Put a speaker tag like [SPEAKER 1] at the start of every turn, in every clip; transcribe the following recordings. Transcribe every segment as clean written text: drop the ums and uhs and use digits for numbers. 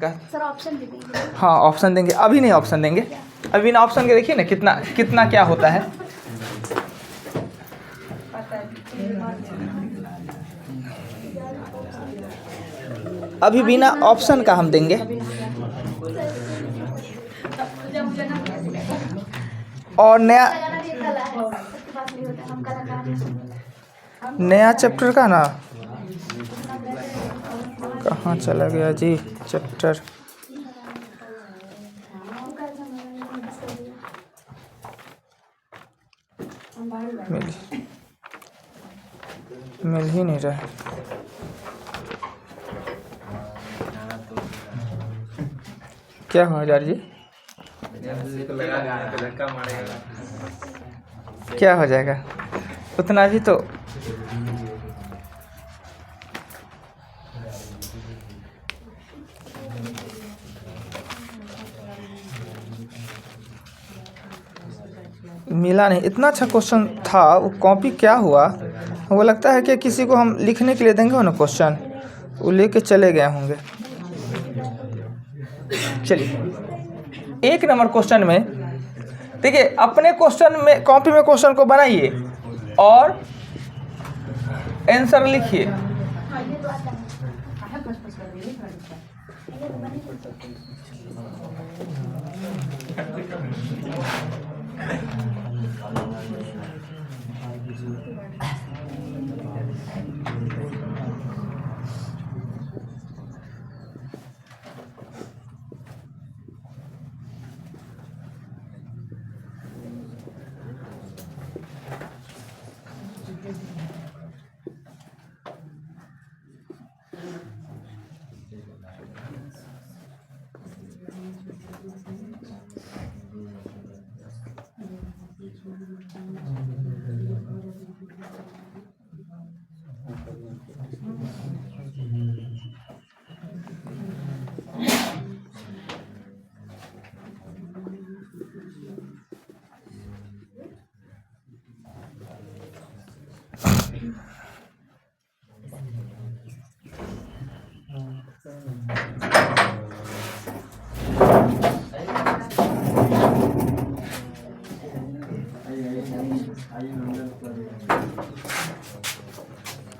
[SPEAKER 1] Sir option दे देंगे।
[SPEAKER 2] हाँ option देंगे, अभी नहीं ऑप्शन देंगे, अभी बिना ऑप्शन के देखिए ना कितना कितना क्या होता है। अभी बिना ऑप्शन का हम देंगे। और नया चैप्टर का ना कहाँ चला गया जी चैप्टर। मिल ही नहीं रहा। क्या हुआ यार जी, क्या हो जाएगा उतना भी तो। मिला नहीं, इतना अच्छा क्वेश्चन था वो, कॉपी क्या हुआ वो लगता है कि किसी को हम लिखने के लिए देंगे वो ना क्वेश्चन, वो लेके चले गए होंगे। चलिए 1 नंबर क्वेश्चन में देखिए, अपने क्वेश्चन में कॉपी में क्वेश्चन को बनाइए और आंसर लिखिए।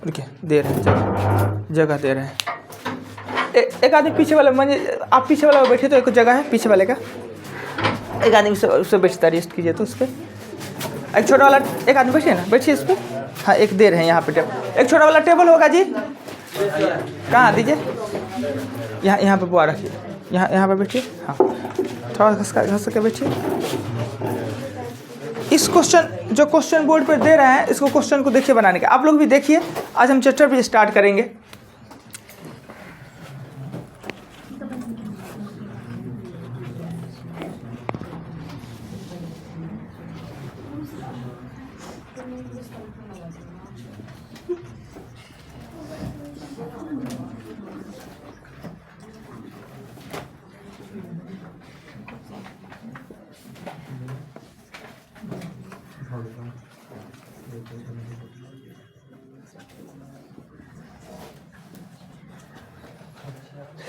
[SPEAKER 2] देखिए दे रहे हैं जगह दे रहे हैं। एक आदमी पीछे वाला, मतलब आप पीछे वाला बैठे तो एक जगह है पीछे वाले का, एक आदमी उससे बैठता रेस्ट कीजिए तो उस पर। एक छोटा वाला एक आदमी बैठिए ना, बैठिए इस पर। हाँ एक दे रहे हैं यहाँ पे टेबल, एक छोटा वाला टेबल होगा जी, कहाँ दीजिए, यहाँ पे बुआ रखिए, यहाँ पे बैठिए। हाँ थोड़ा घस के बैठिए। इस क्वेश्चन जो क्वेश्चन बोर्ड पर दे रहे हैं, इसको क्वेश्चन को देखिए बनाने का, आप लोग भी देखिए। आज हम चैप्टर भी स्टार्ट करेंगे।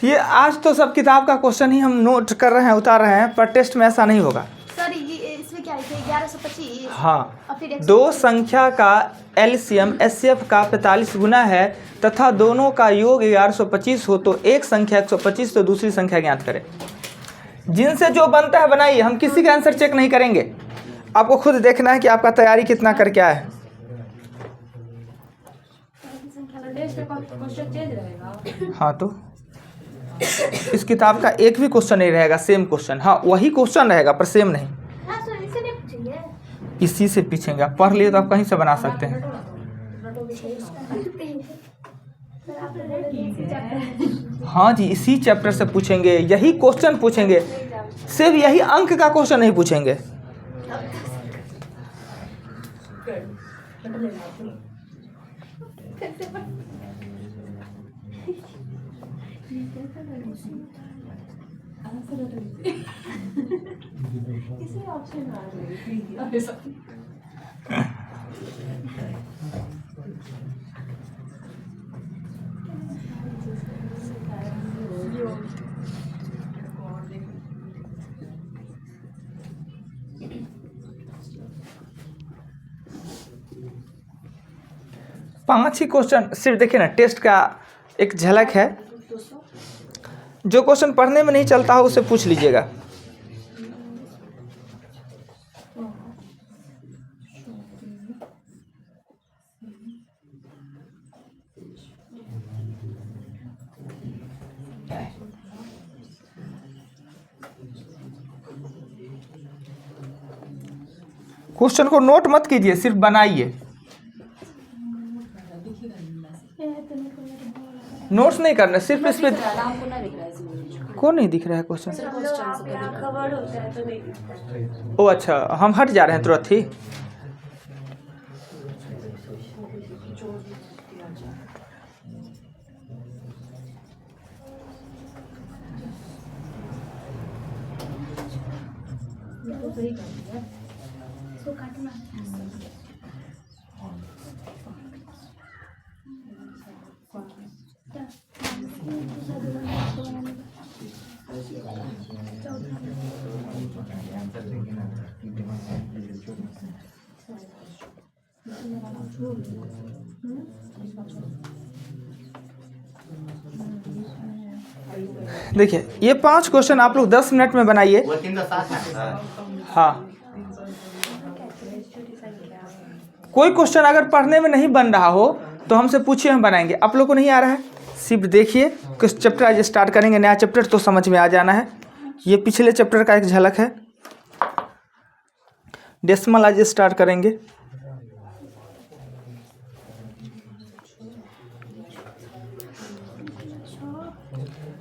[SPEAKER 2] ये आज तो सब किताब का क्वेश्चन ही हम नोट कर रहे हैं, उतार रहे हैं, पर टेस्ट में ऐसा नहीं होगा।
[SPEAKER 1] सर ये इसमें क्या है 1125।
[SPEAKER 2] हाँ, दो संख्या का एलसीएम एचसीएफ का 45 गुना है तथा दोनों का योग 1125 हो तो एक संख्या 125 तो दूसरी संख्या ज्ञात करें। जिनसे जो बनता है बनाइए, हम किसी का आंसर चेक नहीं करेंगे, आपको खुद देखना है कि आपका तैयारी कितना कर क्या है। हाँ तो इस किताब का एक भी क्वेश्चन नहीं रहेगा सेम क्वेश्चन। हाँ वही क्वेश्चन रहेगा पर सेम नहीं। इसी से पूछेंगे, आप पढ़ लिए तो आप कहीं से बना सकते हैं। हाँ जी इसी चैप्टर से पूछेंगे, यही क्वेश्चन पूछेंगे, सिर्फ यही अंक का क्वेश्चन नहीं पूछेंगे। 5 ही क्वेश्चन सिर्फ देखिए ना, टेस्ट का एक झलक है। जो क्वेश्चन पढ़ने में नहीं चलता हो उसे पूछ लीजिएगा। क्वेश्चन को नोट मत कीजिए, सिर्फ बनाइए। नोट्स नहीं करना, सिर्फ इस पे कौन नहीं दिख रहा है क्वेश्चन। ओ अच्छा, हम हट जा रहे हैं तुरंत ही।
[SPEAKER 1] इसको काटना
[SPEAKER 2] देखिए ये 5 क्वेश्चन आप लोग 10 मिनट में बनाइए। हाँ, कोई क्वेश्चन अगर पढ़ने में नहीं बन रहा हो तो हमसे पूछिए, हम बनाएंगे। आप लोग को नहीं आ रहा है, सिर्फ देखिए। कुछ चैप्टर आज स्टार्ट करेंगे, नया चैप्टर, तो समझ में आ जाना है। ये पिछले चैप्टर का एक झलक है। डेसिमल आज स्टार्ट करेंगे।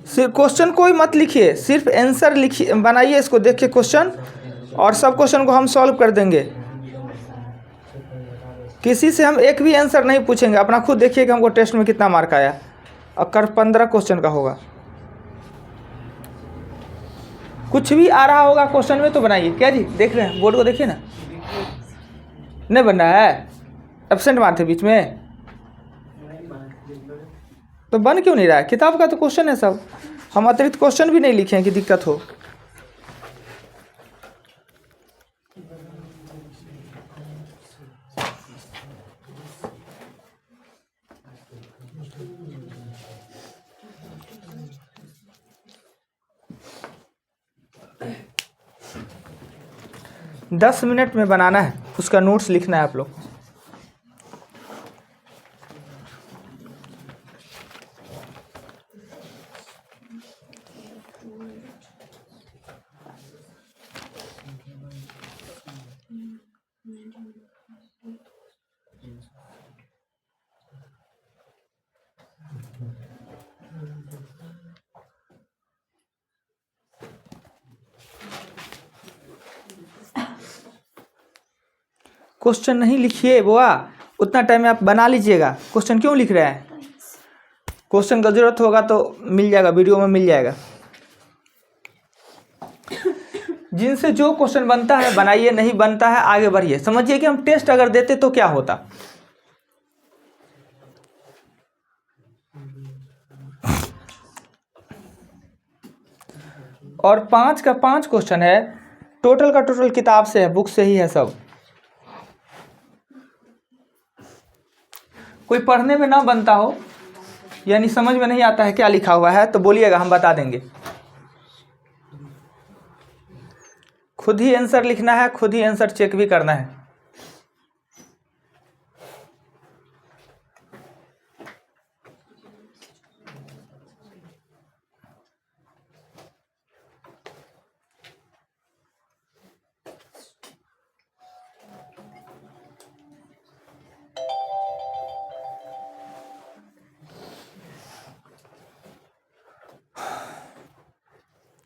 [SPEAKER 2] सिर्फ क्वेश्चन कोई मत लिखिए, सिर्फ आंसर लिखिए, बनाइए इसको, देखिए क्वेश्चन, और सब क्वेश्चन को हम सॉल्व कर देंगे। किसी से हम एक भी आंसर नहीं पूछेंगे, अपना खुद देखिए कि हमको टेस्ट में कितना मार्क आया। और कर 15 क्वेश्चन का होगा। कुछ भी आ रहा होगा क्वेश्चन में तो बनाइए। क्या जी, देख रहे हैं बोर्ड को, देखिए ना, नहीं बन रहा है, एब्सेंट मारते बीच में, तो बन क्यों नहीं रहा है? किताब का तो क्वेश्चन है सब, हम अतिरिक्त क्वेश्चन भी नहीं लिखे हैं कि दिक्कत हो। दस मिनट में बनाना है, उसका नोट्स लिखना है आप लोग। क्वेश्चन नहीं लिखिए बुआ, उतना टाइम में आप बना लीजिएगा। क्वेश्चन क्यों लिख रहे हैं? क्वेश्चन का जरूरत होगा तो मिल जाएगा, वीडियो में मिल जाएगा। जिनसे जो क्वेश्चन बनता है बनाइए, नहीं बनता है आगे बढ़िए। समझिए कि हम टेस्ट अगर देते तो क्या होता। और 5 का 5 क्वेश्चन है, टोटल का टोटल किताब से है, बुक से ही है सब। कोई पढ़ने में ना बनता हो, यानी समझ में नहीं आता है क्या लिखा हुआ है, तो बोलिएगा, हम बता देंगे। खुद ही आंसर लिखना है, खुद ही आंसर चेक भी करना है।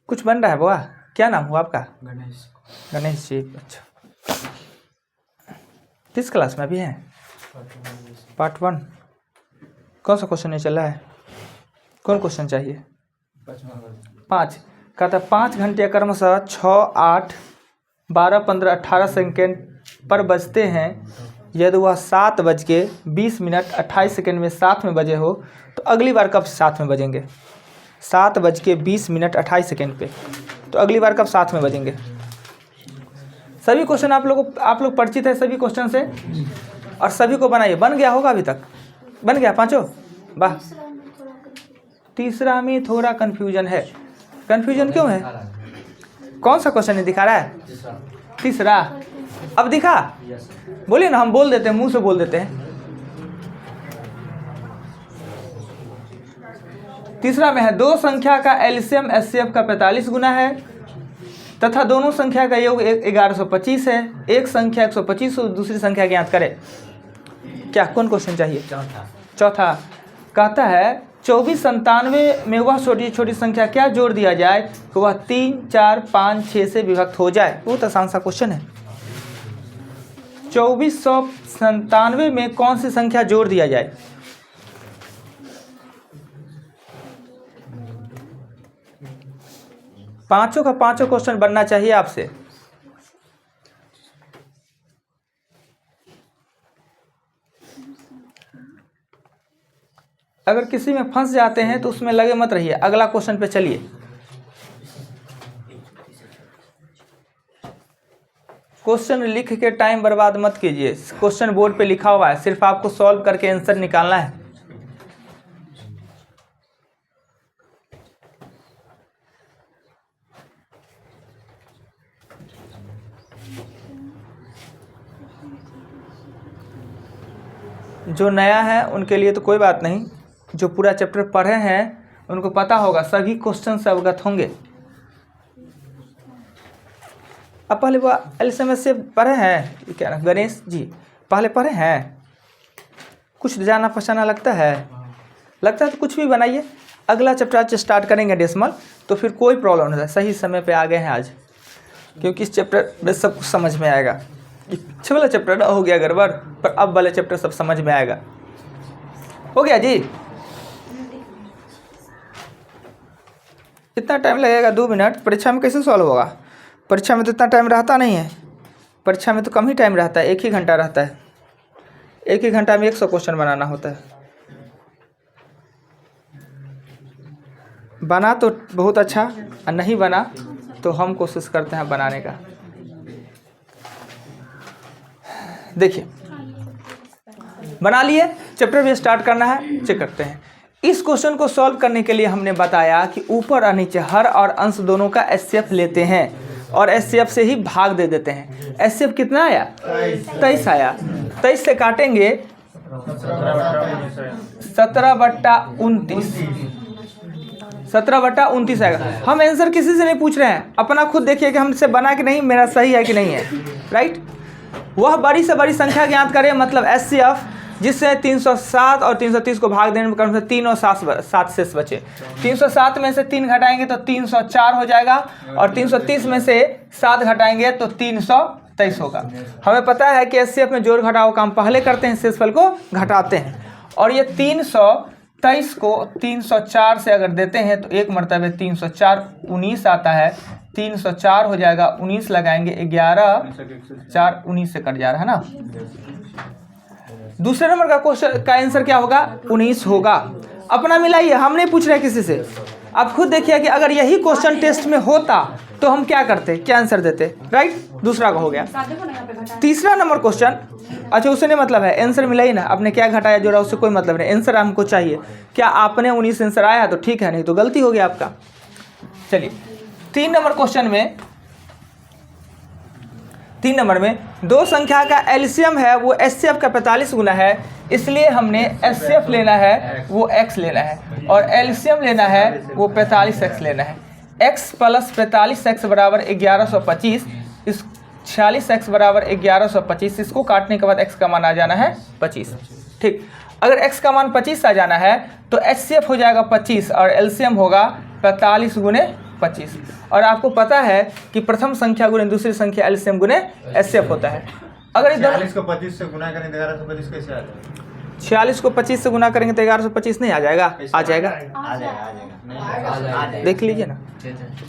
[SPEAKER 2] कुछ बन रहा है बुआ? क्या नाम हुआ आपका?
[SPEAKER 3] गणेश।
[SPEAKER 2] गणेश जी, अच्छा। किस क्लास में अभी हैं? पार्ट 1। कौन सा क्वेश्चन नहीं चल रहा है? कौन क्वेश्चन चाहिए? 5 का था। 5 घंटे क्रमशः 6, 8, 12, 15, 18 सेकेंड पर बजते हैं। यदि वह 7:20 में साथ में बजे हो तो अगली बार कब साथ में बजेंगे? 7:20 पे, तो अगली बार कब साथ में बजेंगे? सभी क्वेश्चन आप लोग परिचित है सभी क्वेश्चन से, और सभी को बनाइए। बन गया होगा अभी तक? बन गया पांचों? वाह।
[SPEAKER 1] तीसरा में थोड़ा confused।
[SPEAKER 2] तीसरा में थोड़ा कन्फ्यूजन है। कन्फ्यूजन क्यों है? कौन सा क्वेश्चन है दिखा रहा है? तीसरा। अब दिखा? बोलिए ना, हम बोल देते हैं, मुंह से बोल देते हैं। तीसरा में है दो संख्या का एलसीएम एचसीएफ का 45 गुना है तथा दोनों संख्या का योग 1125 है। एक संख्या 125 और दूसरी संख्या ज्ञात करें। क्या कौन क्वेश्चन चाहिए? चौथा कहता है 2497 में वह छोटी छोटी संख्या क्या जोड़ दिया जाए कि वह 3, 4, 5, 6 से विभक्त हो जाए। बहुत आसान सा क्वेश्चन है। 2497 में कौन सी संख्या जोड़ दिया जाए? पांचों का पांचों क्वेश्चन बनना चाहिए आपसे। अगर किसी में फंस जाते हैं तो उसमें लगे मत रहिए, अगला क्वेश्चन पे चलिए। क्वेश्चन लिख के टाइम बर्बाद मत कीजिए। क्वेश्चन बोर्ड पे लिखा हुआ है, सिर्फ आपको सॉल्व करके आंसर निकालना है। जो नया है उनके लिए तो कोई बात नहीं, जो पूरा चैप्टर पढ़े हैं उनको पता होगा, सभी क्वेश्चन से अवगत होंगे। अब पहले वो एलसीएम से पढ़े हैं क्या? गणेश जी पहले पढ़े हैं? कुछ जाना पहचाना लगता है तो कुछ भी बनाइए। अगला चैप्टर आज स्टार्ट करेंगे डेसिमल, तो फिर कोई प्रॉब्लम नहीं है। सही समय पे आ गए हैं आज, क्योंकि इस चैप्टर में सब कुछ समझ में आएगा। पीछे वाला चैप्टर ना हो गया गड़बड़, पर अब वाले चैप्टर सब समझ में आएगा। हो गया जी? कितना टाइम लगेगा? 2 मिनट। परीक्षा में कैसे सॉल्व होगा? परीक्षा में तो इतना टाइम रहता नहीं है। परीक्षा में तो कम ही टाइम रहता है, 1 ही घंटा रहता है। 1 ही घंटा में 100 क्वेश्चन बनाना होता है। बना तो बहुत अच्छा, और नहीं बना तो हम कोशिश करते हैं बनाने का। देखिए बना लिए, चैप्टर भी स्टार्ट करना है, चेक करते हैं। इस क्वेश्चन को सॉल्व करने के लिए हमने बताया कि ऊपर और नीचे हर और अंश दोनों का एचसीएफ लेते हैं और एचसीएफ से ही भाग दे देते हैं। एचसीएफ कितना आया? 23 आया। 23 से काटेंगे 17/29। 17/29 आएगा। हम आंसर किसी से नहीं पूछ रहे हैं, अपना खुद देखिए कि हमसे बना कि नहीं, मेरा सही है कि नहीं है। राइट? वह बड़ी से बड़ी संख्या ज्ञात करें, मतलब एचसीएफ, जिससे 307 और 330 को भाग देने में कम से 3 और 7 शेष बचे। 307 में से 3 घटाएंगे तो 304 हो जाएगा, और 330 में से 7 घटाएंगे तो 323 होगा। हमें पता है कि एचसीएफ में जोड़ घटाव काम पहले करते हैं, शेषफल को घटाते हैं। और ये 323 को 304 से अगर देते हैं तो एक मरतबे 304 19 आता है। 304 हो जाएगा, 19 लगाएंगे, 11 4 19 से कट जा रहा है ना। दूसरे नंबर का क्वेश्चन का आंसर क्या होगा? 19 होगा। अपना मिलाइए, हम नहीं पूछ रहे किसी से। आप खुद देखिए कि अगर यही क्वेश्चन टेस्ट में होता तो हम क्या करते, क्या आंसर देते। राइट? दूसरा का हो गया। तीसरा नंबर क्वेश्चन, अच्छा उससे नहीं मतलब है, आंसर मिलाइए ना। आपने क्या घटाया जोड़ा उससे कोई मतलब नहीं, आंसर हमको चाहिए। क्या आपने 19 आंसर आया तो ठीक है, नहीं तो गलती हो गया आपका। चलिए 3 नंबर क्वेश्चन में, 3 नंबर में दो संख्या का एलसीएम है वो एचसीएफ का 45 गुना है, इसलिए हमने एचसीएफ लेना है वो x लेना है, और एलसीएम लेना है वो 45x लेना है। x + 45x बराबर 1125, इस 46x बराबर 1125। इसको काटने के बाद x का मान आ जाना है 25। ठीक, अगर x का मान 25 आ जाना है तो एचसीएफ हो जाएगा 25 और एलसीएम होगा 45 गुने 25। और आपको पता है कि प्रथम संख्या गुने दूसरी संख्या एलसीएम गुने एचसीएफ होता है। अगर इधर
[SPEAKER 3] 46 को 25 से गुना करें तो 1125 कैसे आ जाएगा?
[SPEAKER 2] 46 को 25 से गुना करेंगे तो 1125 नहीं आ जाएगा? आ जाएगा,
[SPEAKER 3] आ जाएगा।
[SPEAKER 2] देख लीजिए ना।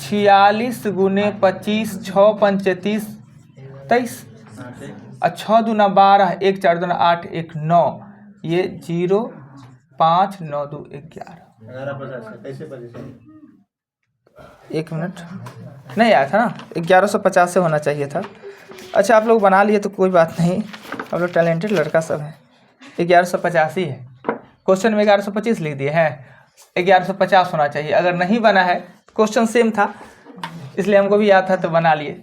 [SPEAKER 2] 46 गुने 25, 6 5 30 23, और 6 दूना 12, 1 4 दूना 8, 1 9, ये 0 5 9 2 11।
[SPEAKER 3] 1150 कैसे 25?
[SPEAKER 2] 1 मिनट, नहीं आया था ना, 1150 से होना चाहिए था। अच्छा आप लोग बना लिए तो कोई बात नहीं, आप लोग टैलेंटेड लड़का सब है। 1150 ही है। क्वेश्चन में 1125 लिख दिए हैं, 1150 होना चाहिए। अगर नहीं बना है, क्वेश्चन सेम था इसलिए हमको भी याद था तो बना लिए।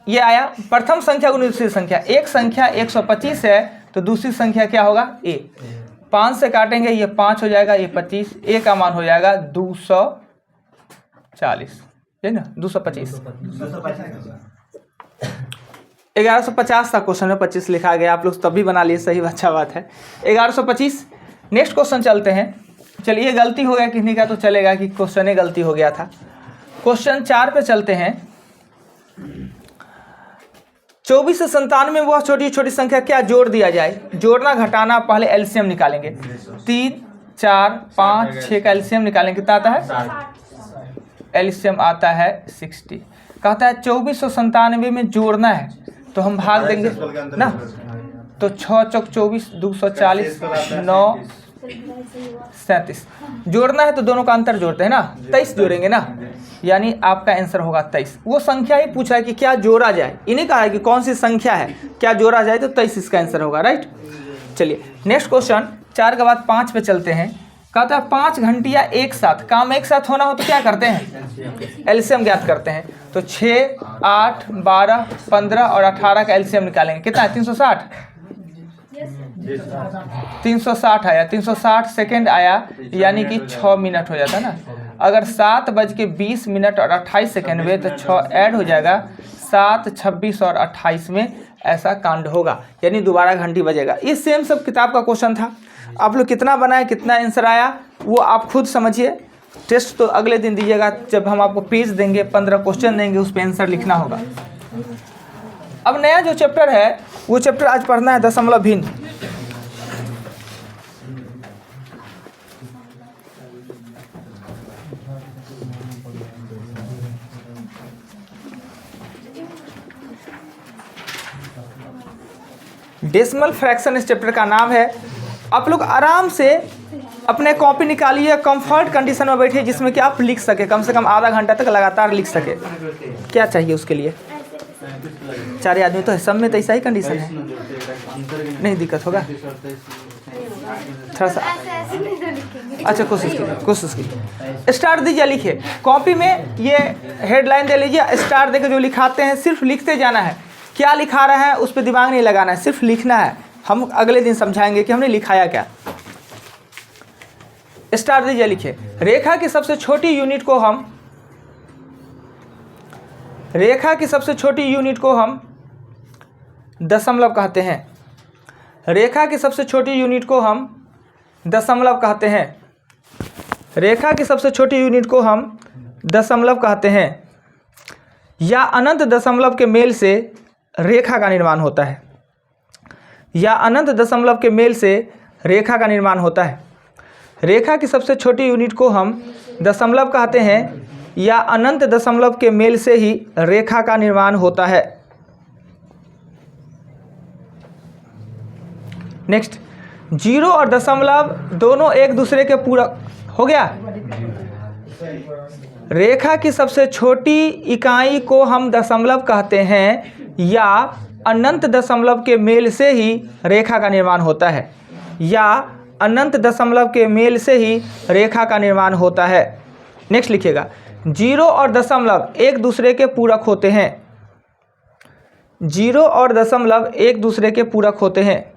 [SPEAKER 2] ये आया प्रथम संख्या गुणित दूसरी संख्या। एक संख्या 125 है तो दूसरी संख्या क्या होगा? a। 5 से काटेंगे, ये 5 हो जाएगा, ये 25, a का मान हो जाएगा 240, है ना, 225। 1150 था क्वेश्चन में, 25 लिखा गया, आप लोग तभी बना लिए, सही अच्छा बात है। 1125। नेक्स्ट क्वेश्चन चलते हैं। चलिए गलती हो गया किन्हीं का तो चलेगा कि क्वेश्चन ही गलती हो गया था। क्वेश्चन 4 पे चलते हैं। 24 से 97 में वह छोटी छोटी संख्या क्या जोड़ दिया जाए? जोड़ना घटाना, पहले एलसीएम निकालेंगे। 3 4 5 6 का एलसीएम निकालेंगे, कितना आता है? एलसीएम आता है 60। कहता है 2497 में जोड़ना है तो हम भाग देंगे ना, तो 6 चौक 24, 240, 9 37। जोड़ना है तो दोनों का अंतर जोड़ते हैं ना, 23 जोड़ेंगे ना, यानी आपका आंसर होगा 23। वो संख्या ही पूछा है कि क्या जोड़ा जाए, इन्हें कहा है कि कौन सी संख्या है क्या जोड़ा जाए, तो 23 इसका आंसर होगा, राइट। चलिए नेक्स्ट क्वेश्चन 4 के बाद 5 पे चलते हैं। कहता है 5 घंटिया एक साथ, काम एक साथ होना हो तो क्या करते हैं? एलसीएम ज्ञात करते हैं। तो 6 8 12 15 और 18 का एलसीएम निकालेंगे, कितना है? 360। 360 आया, 360 सेकेंड आया, यानी कि 6 मिनट हो जाता ना। अगर 7:20 और 28 सेकेंड में तो 6 ऐड हो जाएगा, 7 26 और 28 में ऐसा कांड होगा, यानी दोबारा घंटी बजेगा। ये सेम सब किताब का क्वेश्चन था। आप लोग कितना बनाए, कितना आंसर आया, वो आप खुद समझिए। टेस्ट तो अगले दिन दीजिएगा, जब हम आपको पेज देंगे, 15 क्वेश्चन देंगे, उस पर आंसर लिखना होगा। अब नया जो चैप्टर है वो चैप्टर आज पढ़ना है दशमलव भिन्न। डेसिमल फ्रैक्शन इस चैप्टर का नाम है। आप लोग आराम से अपने कॉपी निकालिए, कंफर्ट कंडीशन में बैठिए जिसमें कि आप लिख सके, कम से कम आधा घंटा तक लगातार लिख सके। क्या चाहिए उसके लिए? 4 आदमी तो है, सब में तो ऐसा ही कंडीशन है, नहीं दिक्कत होगा। थोड़ा सा अच्छा कोशिश कीजिए, स्टार दीजिए, लिखिए कॉपी में, ये हेडलाइन दे लीजिए, स्टार देकर जो लिखाते हैं सिर्फ लिखते जाना है। क्या लिखा रहा है उस पर दिमाग नहीं लगाना है, सिर्फ लिखना है। हम अगले दिन समझाएंगे कि हमने लिखाया क्या। स्टार दीजिए, लिखिए। रेखा की सबसे छोटी यूनिट को हम दशमलव कहते हैं। रेखा की सबसे छोटी यूनिट को हम दशमलव कहते हैं। रेखा की सबसे छोटी यूनिट को हम दशमलव कहते हैं, या अनंत दशमलव के मेल से रेखा का निर्माण होता है। या अनंत दशमलव के मेल से रेखा का निर्माण होता है। रेखा की सबसे छोटी यूनिट को हम दशमलव कहते हैं, या अनंत दशमलव के मेल से ही रेखा का निर्माण होता है। नेक्स्ट, 0 और दशमलव दोनों एक दूसरे के पूरक हो गया। रेखा की सबसे छोटी इकाई को हम दशमलव कहते हैं, या अनंत दशमलव के मेल से ही रेखा का निर्माण होता है। या अनंत दशमलव के मेल से ही रेखा का निर्माण होता है। नेक्स्ट लिखिएगा, 0 और दशमलव एक दूसरे के पूरक होते हैं। 0 और दशमलव एक दूसरे के पूरक होते हैं।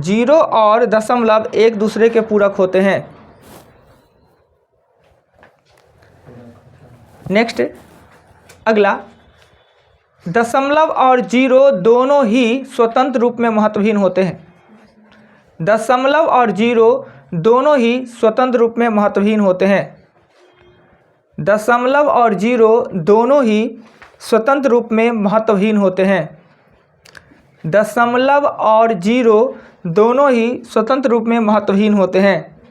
[SPEAKER 2] 0 और दशमलव एक दूसरे के पूरक होते हैं। नेक्स्ट अगला, दशमलव और 0 दोनों ही स्वतंत्र रूप में महत्वहीन होते हैं। दशमलव और 0 दोनों ही स्वतंत्र रूप में महत्वहीन होते हैं। दशमलव और 0 दोनों ही स्वतंत्र रूप में महत्वहीन होते हैं। दशमलव और 0 दोनों ही स्वतंत्र रूप में महत्वहीन होते हैं।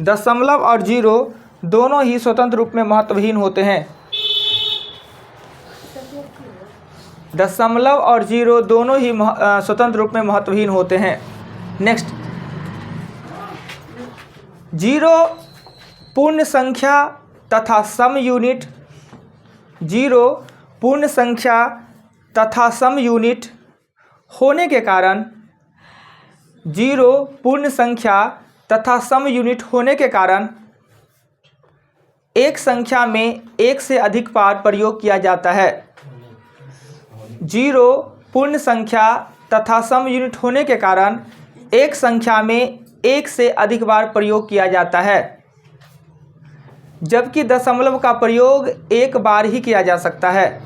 [SPEAKER 2] दशमलव और 0 दोनों ही स्वतंत्र रूप में महत्वहीन होते हैं। दशमलव और 0 दोनों ही स्वतंत्र रूप में महत्वहीन होते हैं। नेक्स्ट, 0 पूर्ण संख्या तथा सम यूनिट, 0 पूर्ण संख्या तथा सम यूनिट होने के कारण जीरो पूर्ण संख्या तथा सम यूनिट होने के कारण एक संख्या में एक से अधिक बार प्रयोग किया जाता है। जीरो पूर्ण संख्या तथा सम यूनिट होने के कारण एक संख्या में एक से अधिक बार प्रयोग किया जाता है, जबकि दशमलव का प्रयोग एक बार ही किया जा सकता है।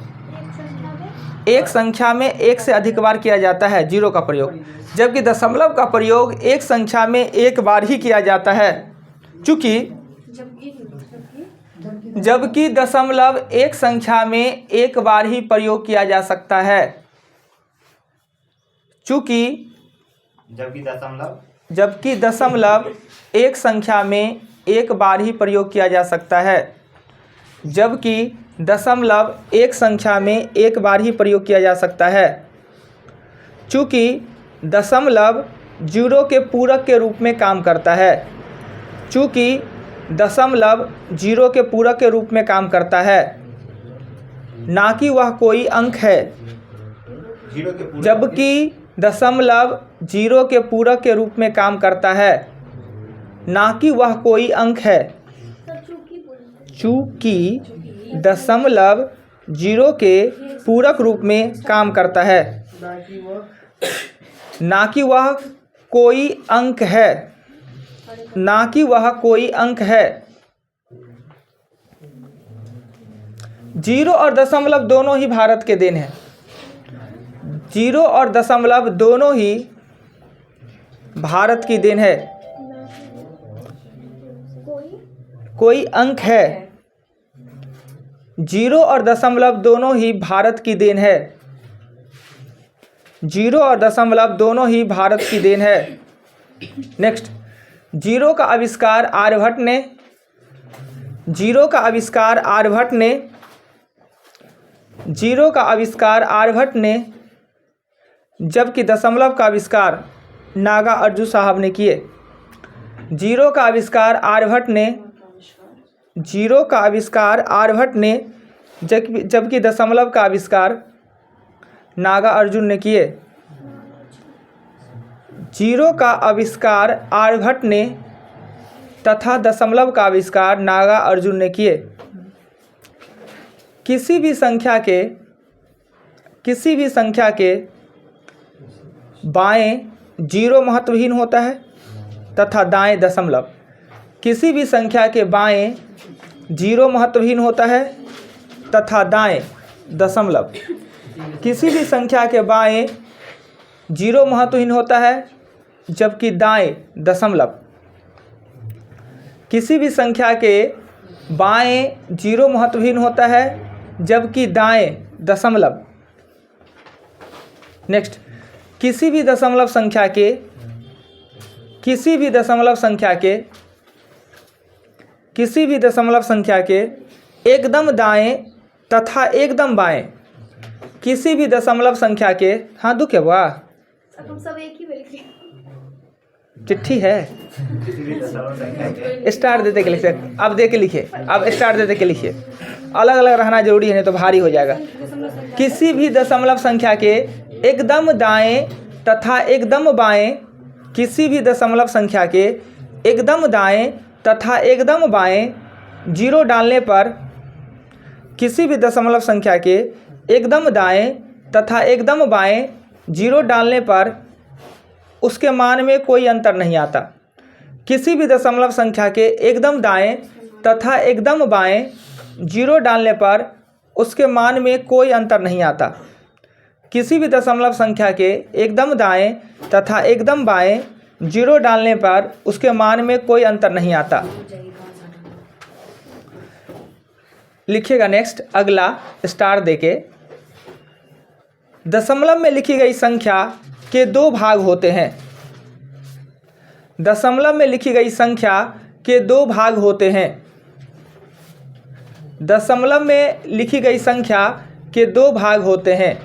[SPEAKER 2] एक संख्या में एक से अधिक बार किया जाता है जीरो का प्रयोग, जबकि दशमलव का प्रयोग एक संख्या में एक बार ही किया जाता है। जबकि दशमलव एक संख्या में एक बार ही प्रयोग किया जा सकता है। जबकि दशमलव एक संख्या में एक बार ही प्रयोग किया जा सकता है। जबकि दशमलव एक संख्या में एक बार ही प्रयोग किया जा सकता है। चूँकि दशमलव जीरो के पूरक के रूप में काम करता है। चूँकि दशमलव जीरो के पूरक के रूप में काम करता है, ना कि वह कोई अंक है। जबकि दशमलव जीरो के पूरक के रूप में काम करता है, ना कि वह कोई अंक है। चूँकि दशमलव जीरो के पूरक रूप में काम करता है, ना कि वह कोई अंक है। ना कि वह कोई अंक है। जीरो और दशमलव दोनों ही भारत के देन हैं। जीरो और दशमलव दोनों ही भारत की देन है। कोई अंक है। जीरो और दशमलव दोनों ही भारत की देन है। जीरो और दशमलव दोनों ही भारत की देन है। नेक्स्ट, जीरो का आविष्कार आर्यभट्ट ने। जीरो का आविष्कार आर्यभट्ट ने। जीरो का आविष्कार आर्यभट्ट ने, जबकि दशमलव का आविष्कार नागार्जुन साहब ने किए। जीरो का आविष्कार आर्यभट्ट ने। जीरो का आविष्कार आर्यभट्ट ने, जबकि दशमलव का आविष्कार नागार्जुन ने किए। जीरो का आविष्कार आर्यभट्ट ने तथा दशमलव का आविष्कार नागार्जुन ने किए। किसी भी संख्या के बाएं जीरो महत्वहीन होता है तथा दाएं दशमलव। किसी भी संख्या के बाएं जीरो महत्वहीन होता है तथा दाएं दशमलव। किसी भी संख्या के बाएं जीरो महत्वहीन होता है, जबकि दाएं दशमलव। किसी भी संख्या के बाएं जीरो महत्वहीन होता है, जबकि दाएं दशमलव। नेक्स्ट, किसी भी दशमलव संख्या के एकदम दाएं तथा एकदम बाएं। किसी भी दशमलव संख्या के, हाँ दुख है वाह,
[SPEAKER 1] हम सब एक ही लिख रहे हैं।
[SPEAKER 2] चिट्ठी है, स्टार देते के लिखिए। अब दे के लिखिए, अब स्टार देते के लिखिए। अलग अलग रहना जरूरी है, नहीं तो भारी हो जाएगा। किसी भी दशमलव संख्या के एकदम दाएं तथा एकदम बाएं। किसी भी दशमलव संख्या के एकदम दाएं तथा एकदम बाएं जीरो डालने पर। किसी भी दशमलव संख्या के एकदम दाएं तथा एकदम बाएं जीरो डालने पर उसके मान में कोई अंतर नहीं आता। किसी भी दशमलव संख्या के एकदम दाएं तथा एकदम बाएं जीरो डालने पर उसके मान में कोई अंतर नहीं आता। किसी भी दशमलव संख्या के एकदम दाएं तथा एकदम बाएं जीरो डालने पर उसके मान में कोई अंतर नहीं आता। लिखिएगा नेक्स्ट, अगला स्टार देके। दशमलव में लिखी गई संख्या के दो भाग होते हैं। दशमलव में लिखी गई संख्या के दो भाग होते हैं। दशमलव में लिखी गई संख्या के दो भाग होते हैं।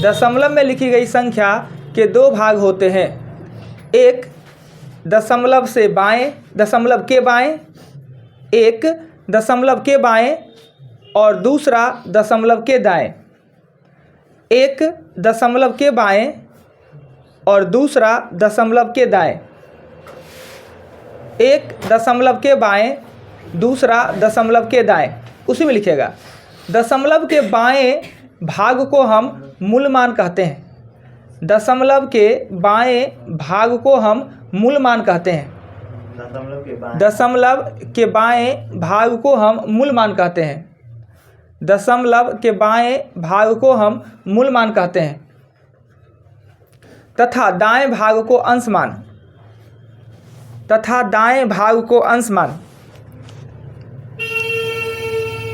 [SPEAKER 2] दशमलव में लिखी गई संख्या के दो भाग होते हैं। एक दशमलव से बाएं, दशमलव के बाएं, एक दशमलव के बाएं और दूसरा दशमलव के दाएं। एक दशमलव के बाएं और दूसरा दशमलव के दाएं। एक दशमलव के बाएं, दूसरा दशमलव के दाएं, उसी में लिखिएगा। दशमलव के बाएं भाग को हम मूल मान कहते हैं। दशमलव के बाएं भाग को हम मूल मान कहते हैं। दशमलव के बाएं भाग को हम मूल मान कहते हैं। दशमलव के बाएं भाग को हम मूल मान कहते हैं तथा दाएं भाग को अंश मान, तथा दाएं भाग को अंश मान,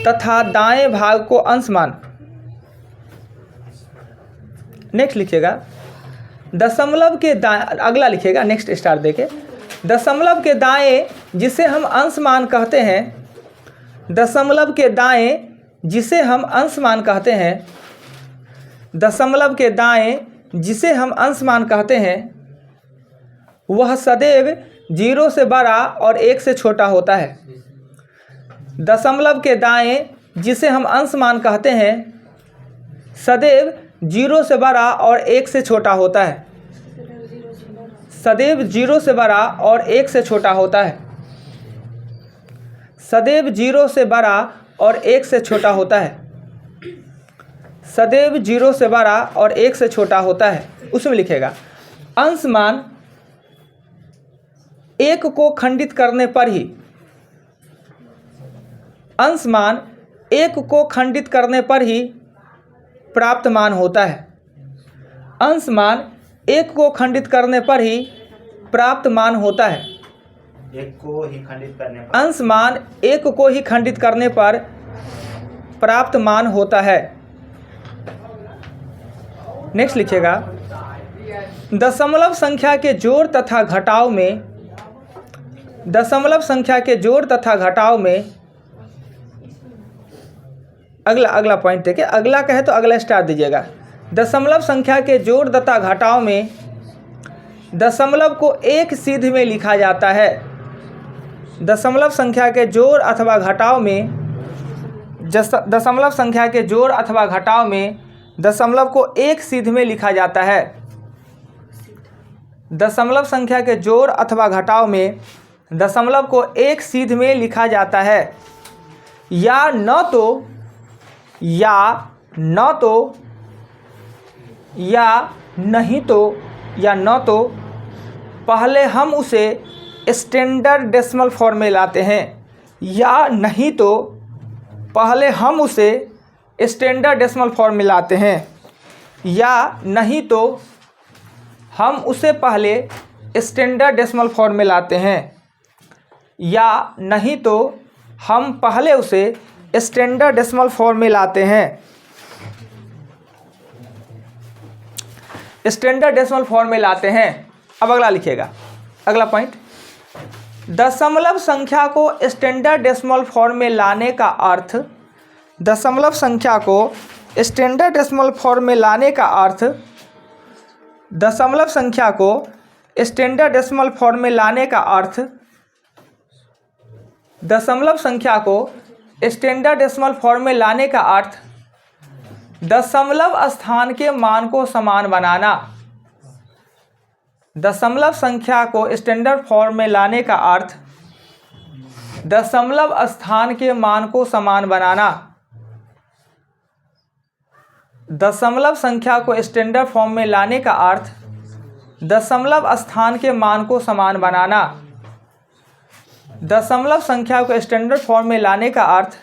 [SPEAKER 2] तथा दाएं भाग को अंश मान। नेक्स्ट लिखिएगा दशमलव के दाएं, अगला लिखिएगा नेक्स्ट स्टार देके। दशमलव के दाएं जिसे हम अंश मान कहते हैं, दशमलव के दाएं जिसे हम अंश मान कहते हैं, दशमलव के दाएं जिसे हम अंश मान कहते हैं, वह सदैव 0 से बड़ा और 1 से छोटा होता है। दशमलव के दाएं जिसे हम अंश मान कहते हैं सदैव 0 से बड़ा और 1 से छोटा होता है। सदैव 0 से बड़ा और 1 से छोटा होता है। सदैव 0 से बड़ा और 1 से छोटा होता है। सदैव 0 से बड़ा और 1 से छोटा होता है, उसमें लिखेगा। अंश मान 1 को खंडित करने पर ही, अंश मान 1 को खंडित करने पर ही प्राप्त मान होता है। अंश मान 1 को खंडित करने पर ही प्राप्त मान होता है।
[SPEAKER 3] 1 को ही खंडित करने पर,
[SPEAKER 2] अंश मान 1 को ही खंडित करने पर प्राप्त मान होता है। नेक्स्ट लिखिएगा दशमलव संख्या के जोड़ तथा घटाव में, दशमलव संख्या के जोड़ तथा घटाव में, अगला पॉइंट देखिए, अगला कहे तो अगला स्टार दीजिएगा। दशमलव संख्या के जोड़ तथा घटाव में दशमलव को एक सीध में लिखा जाता है। दशमलव संख्या के जोड़ अथवा घटाव में, दशमलव संख्या के जोड़ अथवा घटाव में दशमलव को एक सीध में लिखा जाता है। दशमलव संख्या के जोड़ अथवा घटाव में दशमलव को एक सीध में लिखा जाता है। या न तो या नहीं तो या न तो पहले हम उसे स्टैंडर्ड डेसिमल फॉर्म में लाते हैं, या नहीं तो पहले हम उसे स्टैंडर्ड डेसिमल फॉर्म में लाते हैं, या नहीं तो हम उसे पहले स्टैंडर्ड डेसिमल फॉर्म में लाते हैं, या नहीं तो हम पहले उसे स्टैंडर्ड डेसिमल फॉर्म में लाते हैं। स्टैंडर्ड डेसिमल फॉर्म में लाते हैं। अब अगला लिखिएगा, अगला पॉइंट, दशमलव संख्या को स्टैंडर्ड डेसिमल फॉर्म में लाने का अर्थ, दशमलव संख्या को स्टैंडर्ड डेसिमल फॉर्म में लाने का अर्थ, दशमलव संख्या को स्टैंडर्ड डेसिमल फॉर्म में लाने का अर्थ, दशमलव संख्या को स्टैंडर्ड डेसिमल फॉर्म में लाने का अर्थ दशमलव स्थान के मान को समान बनाना। दशमलव संख्या को स्टैंडर्ड फॉर्म में लाने का अर्थ दशमलव स्थान के मान को समान बनाना। दशमलव संख्या को स्टैंडर्ड फॉर्म में लाने का अर्थ दशमलव स्थान के मान को समान बनाना। दशमलव संख्या को स्टैंडर्ड फॉर्म में लाने का अर्थ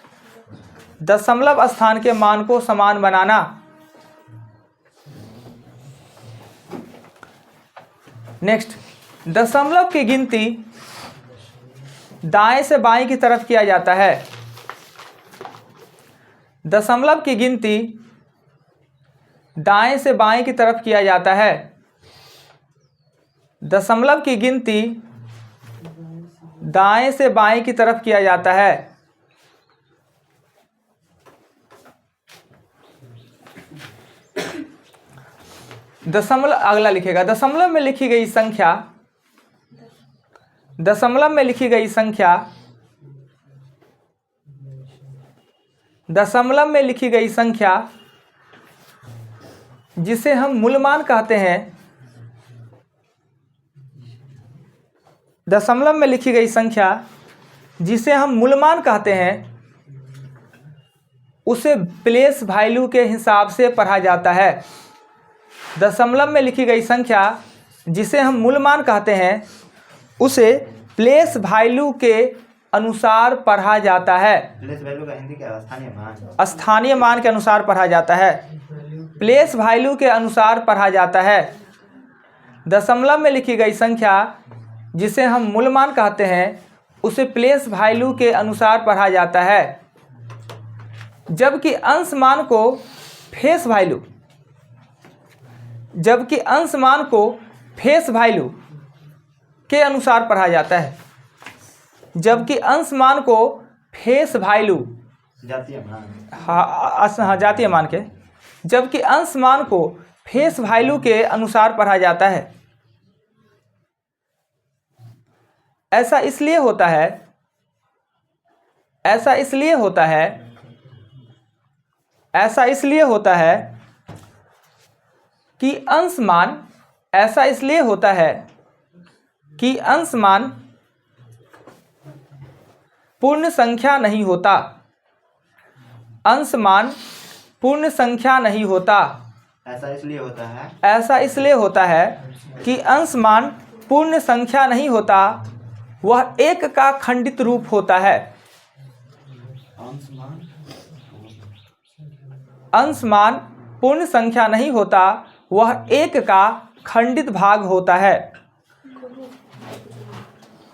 [SPEAKER 2] दशमलव स्थान के मान को समान बनाना। नेक्स्ट, दशमलव की गिनती दाएं से बाएं की तरफ किया जाता है। दशमलव की गिनती दाएं से बाएं की तरफ किया जाता है। दशमलव की गिनती दाएं से बाएं की तरफ किया जाता है। दशमलव, अगला लिखेगा, दशमलव में लिखी गई संख्या, दशमलव में लिखी गई संख्या, दशमलव में लिखी गई संख्या जिसे हम मूलमान कहते हैं, दशमलव में लिखी गई संख्या जिसे हम मूलमान कहते हैं उसे प्लेस वैल्यू के हिसाब से पढ़ा जाता है। दशमलव में लिखी गई संख्या जिसे हम मूलमान कहते हैं उसे प्लेस वैल्यू के अनुसार पढ़ा जाता है।
[SPEAKER 3] प्लेस वैल्यू का हिंदी क्या है? स्थानीय मान।
[SPEAKER 2] स्थानीय मान के अनुसार पढ़ा जाता है, प्लेस वैल्यू के अनुसार पढ़ा जाता है। दशमलव में लिखी गई संख्या जिसे हम मूलमान कहते हैं उसे प्लेस वैल्यू के अनुसार पढ़ा जाता है, जबकि अंश मान को फेस वैल्यू के अनुसार पढ़ा जाता है। जबकि अंश मान को फेस वैल्यू
[SPEAKER 3] जातीय मान,
[SPEAKER 2] हाँ जातीय मान के, जबकि अंश मान को फेस वैल्यू के अनुसार पढ़ा जाता है। ऐसा इसलिए होता है कि अंश मान पूर्ण संख्या नहीं होता। अंश मान पूर्ण संख्या नहीं होता।
[SPEAKER 3] ऐसा
[SPEAKER 2] इसलिए होता है कि अंश मान पूर्ण संख्या नहीं होता, वह एक का खंडित रूप होता है। अंश मान पूर्ण संख्या नहीं होता, वह एक का खंडित भाग होता है।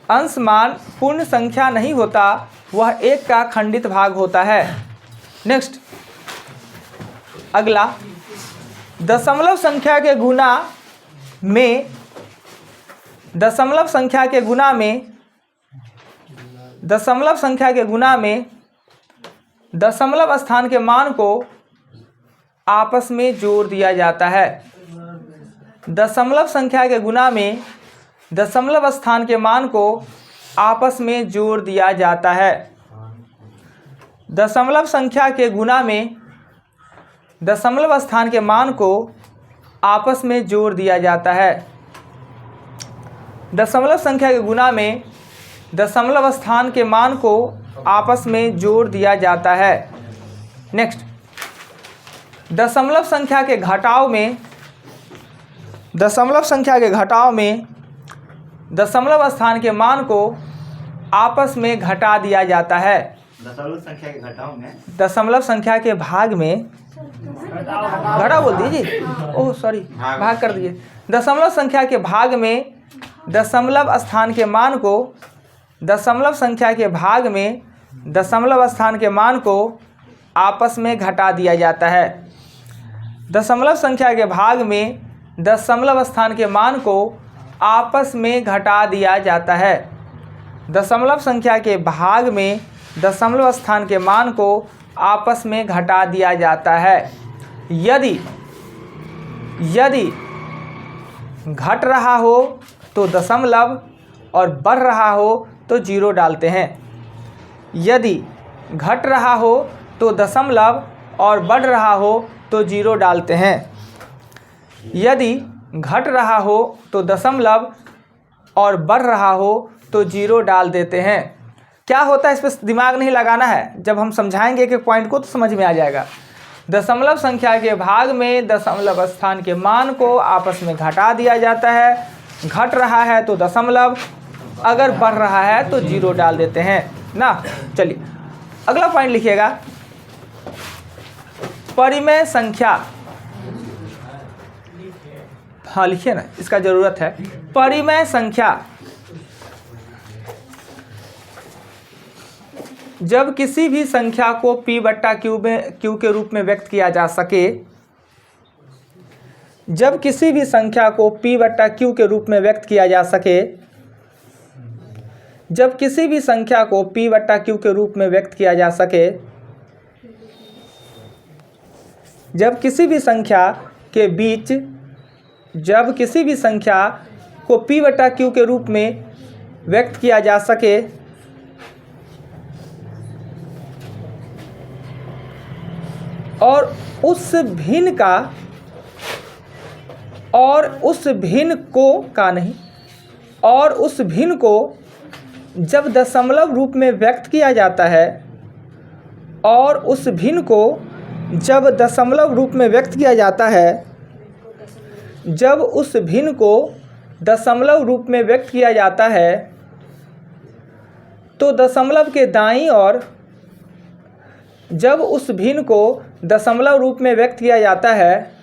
[SPEAKER 2] अंश मान पूर्ण संख्या नहीं होता, वह एक का खंडित भाग होता है। नेक्स्ट, अगला, दशमलव संख्या के गुणा में दशमलव संख्या के दशमलव स्थान के मान को आपस में जोड़ दिया जाता है। दशमलव संख्या के गुणा में दशमलव स्थान के मान को आपस में जोड़ दिया जाता है। दशमलव संख्या के गुणा में दशमलव स्थान के मान को आपस में जोड़ दिया जाता है। दशमलव संख्या के गुणा में दशमलव स्थान के मान को आपस में जोड़ दिया जाता है। नेक्स्ट, दशमलव संख्या के घटाव में दशमलव स्थान के मान को आपस में घटा दिया जाता है।
[SPEAKER 3] दशमलव संख्या के घटाव में,
[SPEAKER 2] दशमलव संख्या के भाग में, घटा बोल दीजिए, ओह सॉरी, भाग कर दीजिए। दशमलव संख्या के भाग में दशमलव स्थान के मान को दशमलव संख्या के भाग में दशमलव स्थान के मान को आपस में घटा दिया जाता है। दशमलव संख्या के भाग में दशमलव स्थान के मान को आपस में घटा दिया जाता है। दशमलव संख्या के भाग में दशमलव स्थान के मान को आपस में घटा दिया जाता है। यदि घट रहा हो तो दशमलव और बढ़ रहा हो तो जीरो डालते हैं। यदि घट रहा हो तो दशमलव और बढ़ रहा हो तो जीरो डालते हैं। यदि घट रहा हो तो दशमलव और बढ़ रहा हो तो जीरो डाल देते हैं। क्या होता है, इस पर दिमाग नहीं लगाना है, जब हम समझाएंगे एक एक पॉइंट को तो समझ में आ जाएगा। दशमलव संख्या के भाग में दशमलव स्थान के मान को आपस में घटा दिया जाता है। घट रहा है तो दशमलव, अगर बढ़ रहा है तो जीरो डाल देते हैं ना। चलिए अगला पॉइंट लिखिएगा, परिमेय संख्या। हाँ लिखिए ना, इसका ज़रूरत है। परिमेय संख्या, जब किसी भी संख्या को p/q के रूप में व्यक्त किया जा सके, जब किसी भी संख्या को p/q के रूप में व्यक्त किया जा सके, जब किसी भी संख्या को p/q के रूप में व्यक्त किया जा सके, जब किसी भी संख्या के बीच, जब किसी भी संख्या को p/q के रूप में व्यक्त किया जा सके और उस भिन्न का, और उस भिन्न को का नहीं, और उस भिन्न को जब दशमलव रूप में व्यक्त किया जाता है और उस भिन्न को जब दशमलव रूप में व्यक्त किया जाता है जब उस भिन्न को दशमलव रूप में व्यक्त किया जाता है तो दशमलव के दाईं ओर जब उस भिन्न को दशमलव रूप में व्यक्त किया जाता है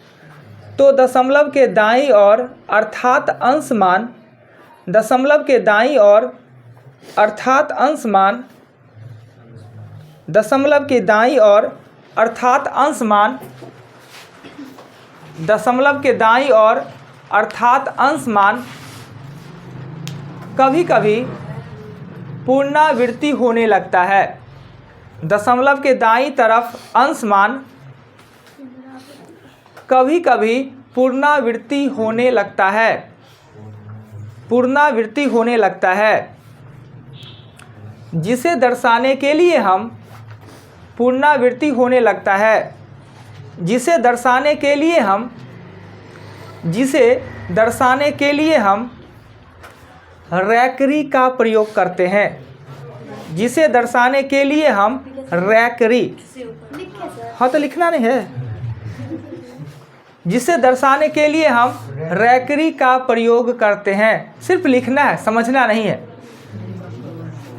[SPEAKER 2] तो दशमलव के दाईं ओर अर्थात अंश मान दशमलव के दाईं ओर अर्थात अंश मान दशमलव के दाईं ओर अर्थात अंश मान दशमलव के दाईं ओर अर्थात अंश मान कभी कभी पुनरावृत्ति होने लगता है। दशमलव के दाईं तरफ अंश मान कभी कभी पुनरावृत्ति होने लगता है पुनरावृत्ति होने लगता है जिसे दर्शाने के लिए हम पुनरावृत्ति होने लगता है जिसे दर्शाने के लिए हम रैकरी का प्रयोग करते हैं जिसे दर्शाने के लिए हम रैकरी हाँ तो लिखना नहीं है जिसे दर्शाने के लिए हम रैकरी का प्रयोग करते हैं सिर्फ लिखना है समझना नहीं है।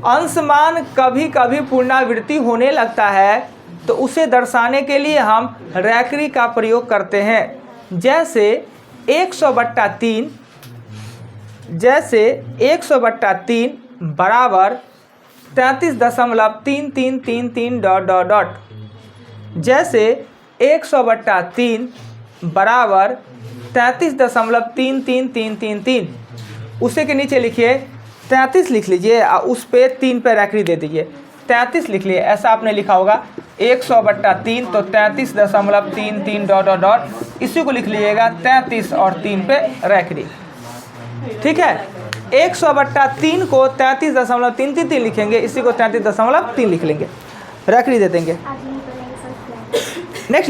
[SPEAKER 2] अंश मान कभी कभी पुनरावृत्ति होने लगता है तो उसे दर्शाने के लिए हम रैकरी का प्रयोग करते हैं जैसे 100/3 बराबर 33.3333 ... जैसे 100/3 बराबर 33.3333 उसे के नीचे लिखिए 33 लिख लीजिए और उस पे 3 पे रैकरी दे दीजिए 33 लिख लिए ऐसा आपने लिखा होगा 100/3 तो 33.33 ... इसी को लिख लीजिएगा 33 और 3 पे रैकरी। ठीक है 100/3 को 33.333 लिखेंगे इसी को 33.3 लिख लेंगे रैकरी दे देंगे। नेक्स्ट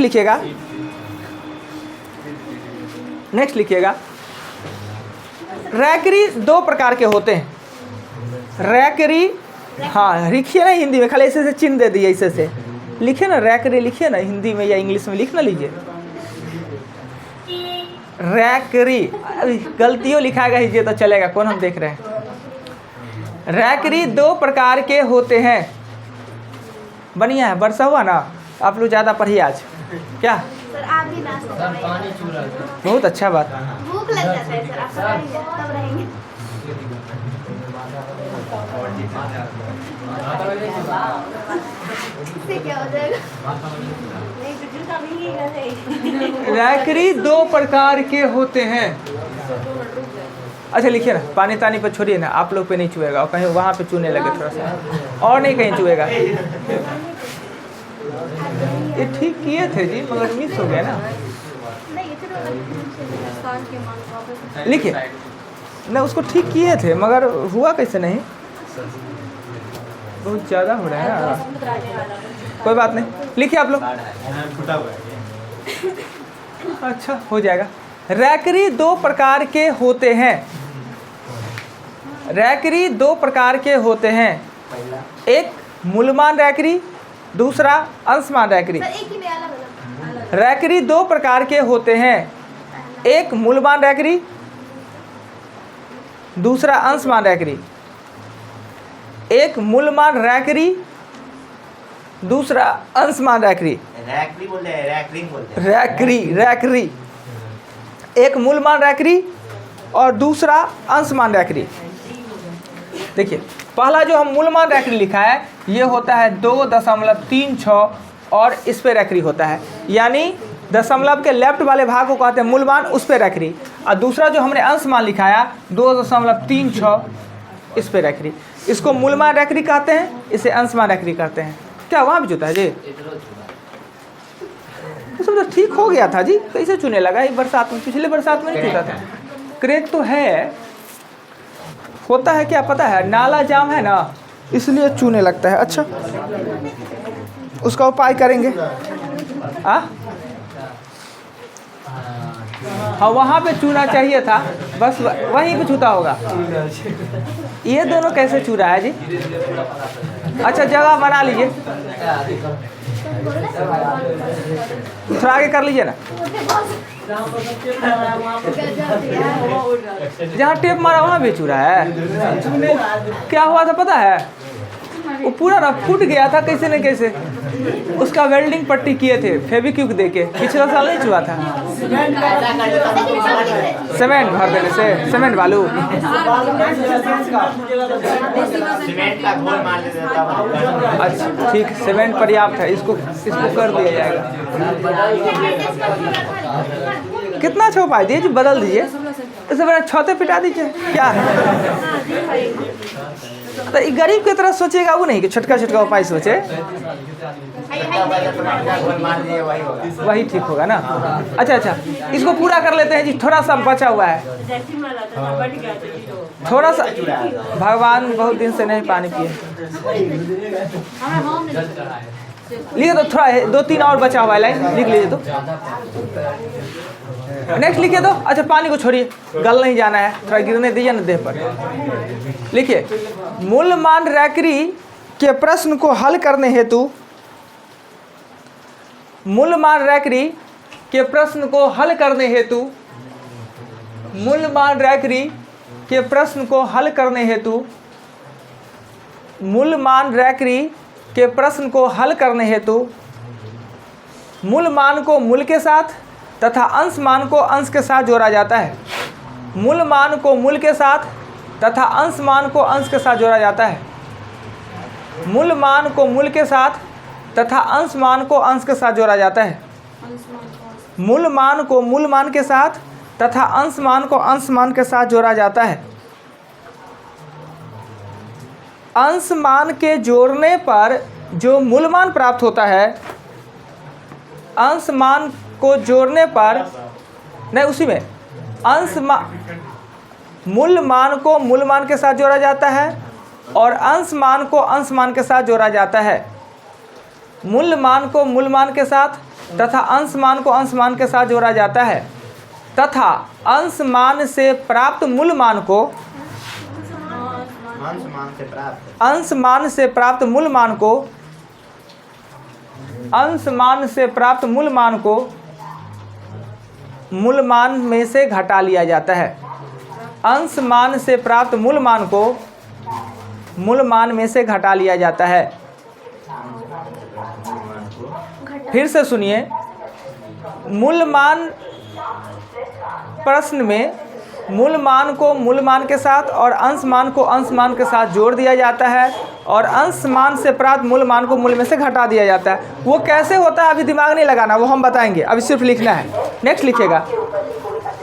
[SPEAKER 2] लिखिएगा रैकरी 2 प्रकार के होते हैं। रैकरी हाँ लिखिए ना हिंदी में खाली ऐसे से चिन्ह दे दिए ऐसे से लिखिए ना रैकरी लिखिए ना हिंदी में या इंग्लिश में लिख ना लीजिए रैकरी गलतियों लिखाएगा हीजिए तो चलेगा कौन हम देख रहे हैं। रैकरी 2 प्रकार के होते हैं। बढ़िया है वर्षा हुआ ना आप लोग ज़्यादा पढ़िए आज क्या
[SPEAKER 1] सर आप भी नाश्ता कर रहे हैं।
[SPEAKER 2] बहुत अच्छा बात
[SPEAKER 1] भूख लग जाता है सर आप तब रहेंगे। इससे क्या हो जाएगा नहीं तो जूता भीगेगा नहीं।
[SPEAKER 2] रैकरी 2 प्रकार के होते हैं। अच्छा लिखिए ना पानी तानी पर छोड़िए ना आप लोग पे नहीं चुएगा और कहीं वहाँ पे चूने लगे थोड़ा सा और नहीं कहीं चुएगा। ये ठीक किए थे जी मगर मिस हो गया ना। लिखिए ना उसको ठीक किए थे मगर हुआ कैसे नहीं बहुत ज़्यादा हो रहा है ना कोई बात नहीं लिखिए आप लोग अच्छा हो जाएगा। रैकरी 2 प्रकार के होते हैं। रैकरी 2 प्रकार के होते हैं एक मूलमान रैकरी दूसरा अंशमान रैकरी। रैकरी 2 प्रकार के होते हैं एक मूलमान रैकरी दूसरा अंशमान रैकरी। एक मूलमान रैकरी दूसरा अंशमान रैकरी।
[SPEAKER 3] रैकरी बोलते हैं रैकरिंग बोलते हैं
[SPEAKER 2] रैकरी एक मूलमान रैकरी और दूसरा अंशमान रैकरी। देखिए पहला जो हम मूलमान रैकरी लिखा है ये होता है 2.36 और इस पे रैकरी होता है यानी दशमलव के लेफ्ट वाले भाग को कहते हैं मूलमान उस पे रैकरी और दूसरा जो हमने अंशमान लिखाया 2.36 इस पे रैकरी। इसको मूलमान रैकरी कहते हैं इसे अंशमान रैकरी कहते हैं। क्या वहाँ भी जुता है जी सब तो ठीक हो गया था जी कैसे चुने लगा ये बरसात में पिछले बरसात में नहीं चुता था। क्रैक तो है होता है क्या पता है नाला जाम है ना इसलिए चूने लगता है। अच्छा उसका उपाय करेंगे हाँ वहाँ पे चूना चाहिए था, बस वहीं पे छूता होगा। ये दोनों कैसे चूरा है जी? अच्छा जगह बना लीजिए, थोड़ा आगे कर लीजिए ना। जहाँ टेप मारा वहाँ भी चूरा है। क्या हुआ था पता है? वो पूरा ना फूट गया था कैसे न कैसे, उसका वेल्डिंग पट्टी किए थे फेविक्विक देके, पिछला साल नहीं छुआ था। सीमेंट भर देने से, सीमेंट बालू
[SPEAKER 3] सीमेंट का घोल मार देता था।
[SPEAKER 2] अच्छा ठीक, सीमेंट पर्याप्त है, इसको कर दिया जाएगा। कितना अच्छा उपाय दिए जी, बदल दीजिए, इससे बड़ा छते पिटा दीजिए। क्या है तो ये गरीब की तरह सोचेगा वो नहीं कि छोटका छोटका उपाय सोचे, वही ठीक होगा ना। अच्छा अच्छा इसको पूरा कर लेते हैं जी, थोड़ा सा बचा हुआ है, थोड़ा सा। भगवान बहुत दिन से नहीं पानी पिए, लिखे तो थोड़ा 2-3 और बचा हुआ है, लाइन लिख लीजिए तो। नेक्स्ट लिखिए तो। अच्छा पानी को छोड़िए, गल नहीं जाना है, थोड़ा गिरने दीजिए ना देह पर। लिखिए मूलमान रैकरी के प्रश्न को हल करने हेतु, मूलमान रैकरी के प्रश्न को हल करने हेतु, मूलमान रैकरी के प्रश्न को हल करने हेतु, मूलमान रैकरी के प्रश्न को हल करने हेतु मूल मान को मूल के साथ तथा अंश मान को अंश के साथ जोड़ा जाता है। मूल मान को मूल के साथ तथा अंश मान को अंश के साथ जोड़ा जाता है। मूल मान को मूल के साथ तथा अंश मान को अंश के साथ जोड़ा जाता है। मूल मान को मूल मान के साथ तथा अंश मान को अंश मान के साथ जोड़ा जाता है। अंश मान के जोड़ने पर जो मूल मान प्राप्त होता है, अंश मान को जोड़ने पर नहीं, उसी में अंश मूल मान को मूल मान के साथ जोड़ा जाता है और अंश मान को अंश मान के साथ जोड़ा जाता है। मूल मान को मूल मान के साथ तथा अंश मान को अंश मान के साथ जोड़ा जाता है तथा अंश मान से प्राप्त मूल मान को अंश मान से प्राप्त मूल मान को अंश मान से प्राप्त मूल मान को मूल मान में से घटा लिया जाता है। अंश मान से प्राप्त मूल मान को मूल मान में से घटा लिया जाता है। फिर से सुनिए, मूल मान प्रश्न में मूल मान को मूल मान के साथ और अंश मान को अंश मान के साथ जोड़ दिया जाता है और अंश मान से प्राप्त मूल मान को मूल में से घटा दिया जाता है। वो कैसे होता है अभी दिमाग नहीं लगाना, वो हम बताएंगे, अभी सिर्फ लिखना है। नेक्स्ट लिखिएगा,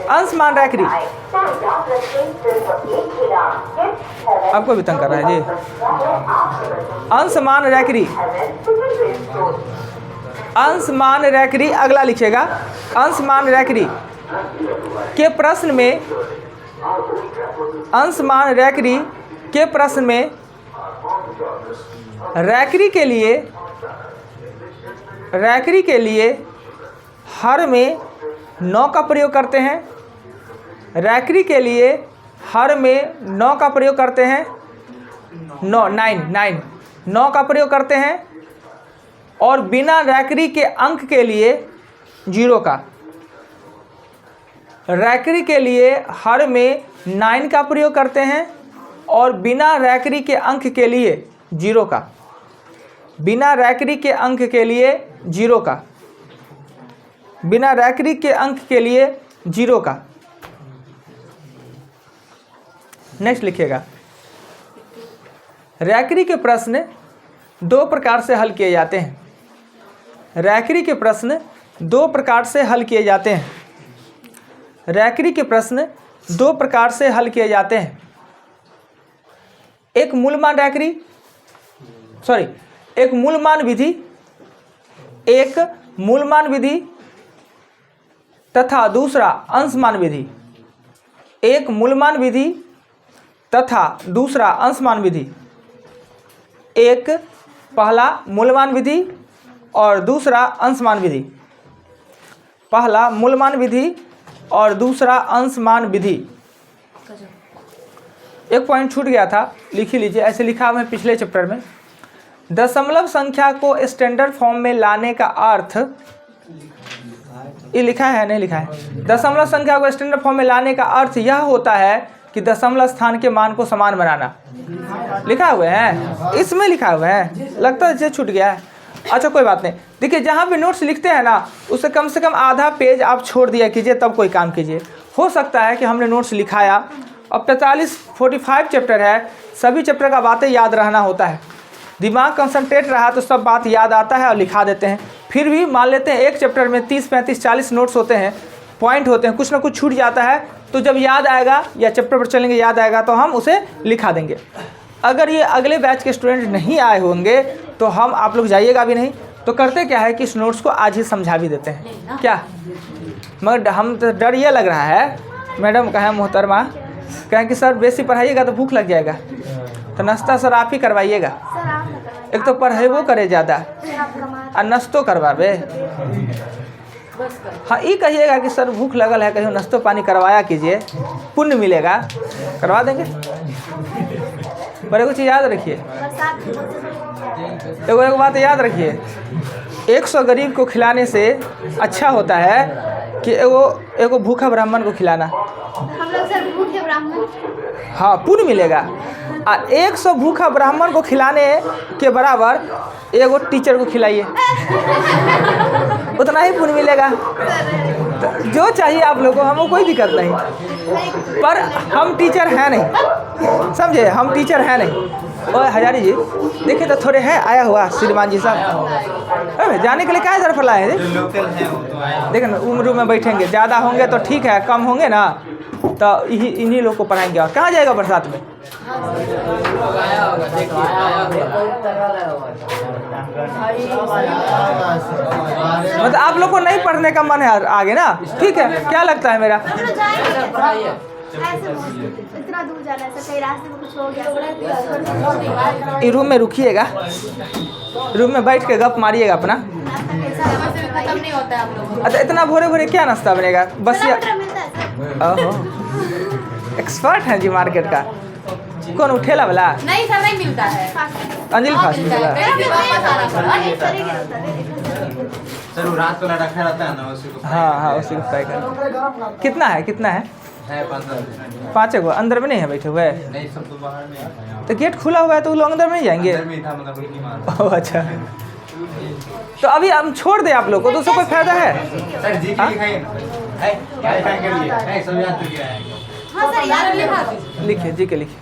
[SPEAKER 2] अंश मान रैकरी। आपको भी तंग कर रहा है जी। अंश मान रैकरी, अंश मान रैकरी। अगला लिखिएगा, अंश मान रैकरी के प्रश्न में, अंश मान रैकरी के प्रश्न में रैकरी के लिए हर में 9 का प्रयोग करते हैं। रैकरी के लिए हर में 9 का प्रयोग करते हैं। 9 का प्रयोग करते हैं और बिना रैकरी के अंक के लिए 0 का। रैकरी के लिए हर में 9 का प्रयोग करते हैं और बिना रैकरी के अंक के लिए 0 का। बिना रैकरी के अंक के लिए 0 का। बिना रैकरी के अंक के लिए 0 का। नेक्स्ट लिखिएगा, रैकरी के प्रश्न 2 प्रकार से हल किए जाते हैं। रैकरी के प्रश्न 2 प्रकार से हल किए जाते हैं। रैकरी के प्रश्न 2 प्रकार से हल किए जाते हैं। एक मूलमान रैकरी, एक मूलमान विधि, एक मूलमान विधि तथा दूसरा अंशमान विधि। एक मूलमान विधि तथा दूसरा अंशमान विधि। एक पहला मूलमान विधि और दूसरा अंशमान विधि। पहला मूलमान विधि और दूसरा अंशमान विधि। एक पॉइंट छूट गया था, लिख ही लीजिए, ऐसे लिखा हुआ है पिछले चैप्टर में। दशमलव संख्या को स्टैंडर्ड फॉर्म में लाने का अर्थ, ये लिखा है नहीं लिखा है, दशमलव संख्या को स्टैंडर्ड फॉर्म में लाने का अर्थ यह होता है कि दशमलव स्थान के मान को समान बनाना। लिखा हुआ है, इसमें लिखा हुआ है, लगता है छूट गया है। अच्छा कोई बात नहीं, देखिए जहाँ पे नोट्स लिखते हैं ना, उससे कम से कम आधा पेज आप छोड़ दिया कीजिए, तब कोई काम कीजिए। हो सकता है कि हमने नोट्स लिखाया, अब 45 चैप्टर है, सभी चैप्टर का बातें याद रहना होता है, दिमाग कंसंट्रेट रहा तो सब बात याद आता है और लिखा देते हैं। फिर भी मान लेते हैं एक चैप्टर में 30, 35, 40 नोट्स होते हैं, पॉइंट होते हैं, कुछ ना कुछ छूट जाता है, तो जब याद आएगा या चैप्टर पर चलेंगे याद आएगा तो हम उसे लिखा देंगे। अगर ये अगले बैच के स्टूडेंट नहीं आए होंगे तो हम, आप लोग जाइएगा भी नहीं, तो करते क्या है कि इस नोट्स को आज ही समझा भी देते हैं क्या। मगर हम तो डर ये लग रहा है, मैडम कहें मोहतरमा कहें कि सर बेसी पढ़ाइएगा तो भूख लग जाएगा, तो नाश्ता सर आप ही करवाइएगा। एक तो पढ़ेबो करे ज़्यादा और नाश्तो करवाबे। हाँ ये कहिएगा कि सर भूख लगल है, कहीं नाश्तो पानी करवाया कीजिए, पुण्य मिलेगा, करवा देंगे। पर एगो चीज़ याद रखिए, एगो बात याद रखिए, 100 गरीब को खिलाने से अच्छा होता है कि एगो भूखा ब्राह्मण को खिलाना।
[SPEAKER 1] हम लोग सर भूखे ब्राह्मण,
[SPEAKER 2] हाँ पुण्य मिलेगा। और 100 भूखा ब्राह्मण को खिलाने के बराबर एगो टीचर को खिलाइए, उतना ही पुण्य मिलेगा। तो जो चाहिए आप लोगों को, हमें कोई दिक्कत नहीं, पर हम टीचर हैं नहीं, समझे, हम टीचर हैं नहीं। और हजारी जी देखिए तो थोड़े है आया हुआ श्रीमान जी साहब, जाने के लिए क्या इधर फैलाए हैं जी, देखिए ना उम्र में बैठेंगे, ज़्यादा होंगे तो ठीक है, कम होंगे ना तो इन्हीं लोग को पढ़ाएंगे। और कहाँ जाएगा बरसात में, मतलब आप लोग को नहीं पढ़ने का मन है आगे ना, ठीक है, क्या लगता है मेरा,
[SPEAKER 1] इतना दूर जाना है, कहीं रास्ते में कुछ हो गया,
[SPEAKER 2] ये रूम में रुकिएगा, रूम में बैठ के गप मारिएगा अपना।
[SPEAKER 1] खत्म नहीं होता है आप लोगों को।
[SPEAKER 2] अच्छा इतना भोरे भोरे क्या नाश्ता बनेगा, बस ये
[SPEAKER 1] मिलता है सर।
[SPEAKER 2] ओहो एक्सपर्ट हैं जी मार्केट का। कौन उठेला वाला,
[SPEAKER 4] नहीं सर नहीं मिलता है,
[SPEAKER 2] अंजलि फास्ट फूड वाला।
[SPEAKER 3] सर वो रात वाला रखा रहता है ना, उसी को
[SPEAKER 2] हाँ उसी को फ्राई कर। कितना है
[SPEAKER 3] 15
[SPEAKER 2] 5 गो अंदर में नहीं है बैठे हुए,
[SPEAKER 3] नहीं सब तो बाहर में आता है।
[SPEAKER 2] तो गेट खुला हुआ है तो वो लोग अंदर में नहीं जाएंगे।
[SPEAKER 3] अंदर में था, मतलब उनकी मार।
[SPEAKER 2] ओह अच्छा, तो अभी हम छोड़ दें आप लोग को तो उससे कोई फायदा है।
[SPEAKER 3] सर जी के लिखाइए ना, है क्या लिखाएंगे, है सब याद करके आएंगे।
[SPEAKER 4] हाँ सर याद लिखा
[SPEAKER 2] लिखिए जी के लिखिए,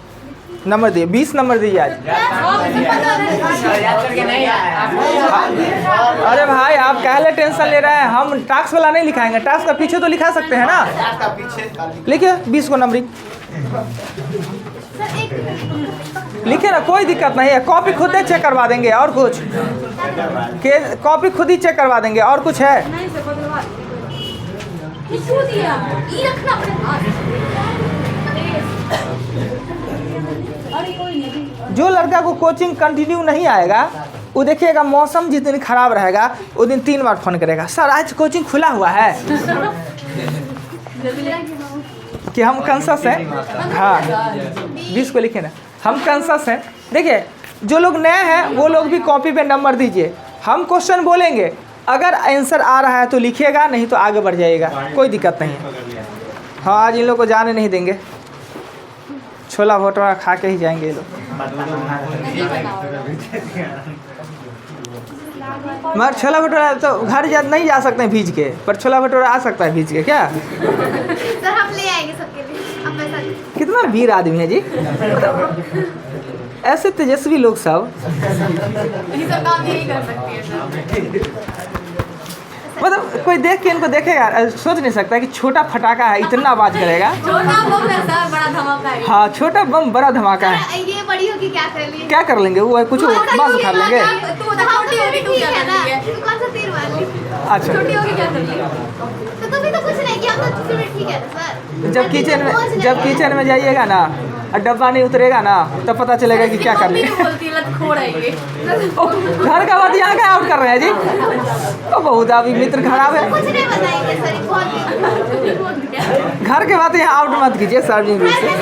[SPEAKER 2] नंबर दिए 20 नंबर दीजिए आज।
[SPEAKER 3] याद करके नहीं आया।
[SPEAKER 2] अरे भाई आप काहे टेंशन ले रहे हैं, हम टास्क वाला नहीं लिखाएंगे, टास्क का पीछे तो लिखा सकते हैं ना, लिखिए 20 को नंबरिंग लिखिए ना, कोई दिक्कत नहीं है, कॉपी खुद ही चेक करवा देंगे, और कुछ के कॉपी खुद ही चेक करवा देंगे, और कुछ है।
[SPEAKER 4] नहीं सर बदलवा किसको दिया, ये रखना अपने
[SPEAKER 2] जो लड़का को कोचिंग कंटिन्यू नहीं आएगा वो देखिएगा, मौसम जिस दिन खराब रहेगा उस दिन 3 बार फ़ोन करेगा, सर आज कोचिंग खुला हुआ है कि हम कंसस हैं। हाँ 20 को लिखे ना, हम कंसस हैं। देखिए जो लोग नए हैं वो लोग भी कॉपी पे नंबर दीजिए, हम क्वेश्चन बोलेंगे, अगर आंसर आ रहा है तो लिखिएगा, नहीं तो आगे बढ़ जाइएगा, कोई दिक्कत नहीं है। हाँ आज इन लोग को जाने नहीं देंगे, छोला भटूरा खा के ही जाएंगे ये लोग। मगर छोला भटूरा तो घर नहीं जा सकते हैं भीज के, पर छोला भटूरा आ सकता है भीज के क्या।
[SPEAKER 1] सर हम ले आएंगे सबके लिए, अब मैं सर
[SPEAKER 2] कितना वीर आदमी है जी, ऐसे तेजस्वी लोग सब,
[SPEAKER 4] यही सब काम यही कर सकती है सर।
[SPEAKER 2] मतलब कोई देख के इनको देखेगा सोच नहीं सकता कि छोटा फटाका है इतना आवाज करेगा।
[SPEAKER 4] छोटा बम है सर, बड़ा धमाका है।
[SPEAKER 2] हाँ छोटा बम बड़ा धमाका है।
[SPEAKER 1] ये बड़ी होगी क्या कर लेंगे,
[SPEAKER 2] क्या कर लेंगे, वो है कुछ बात उठा लेंगे।
[SPEAKER 4] तू बता छोटी होगी तू क्या कर लेंगे,
[SPEAKER 1] तू कौन सा तीर वाली,
[SPEAKER 2] अच्छा
[SPEAKER 4] छोटी होगी क्या कर लेंगे,
[SPEAKER 1] तो तुम भी तो कुछ नहीं किया, हम तो ठीक है ना सर।
[SPEAKER 2] जब किचन में जाइएगा ना, और डब्बा नहीं उतरेगा ना तब पता चलेगा कि क्या कर
[SPEAKER 4] मम्मी
[SPEAKER 2] रहे
[SPEAKER 4] को बोलती है लत खो रही है
[SPEAKER 2] घर का बात यहाँ का आउट कर रहे हैं जी। ओ बहुत अभी मित्र खराब है।
[SPEAKER 1] कुछ नहीं बताएंगे सर, बहुत
[SPEAKER 2] घर के बात यहाँ आउट मत कीजिए सार्वजनिक रूप से।
[SPEAKER 4] नहीं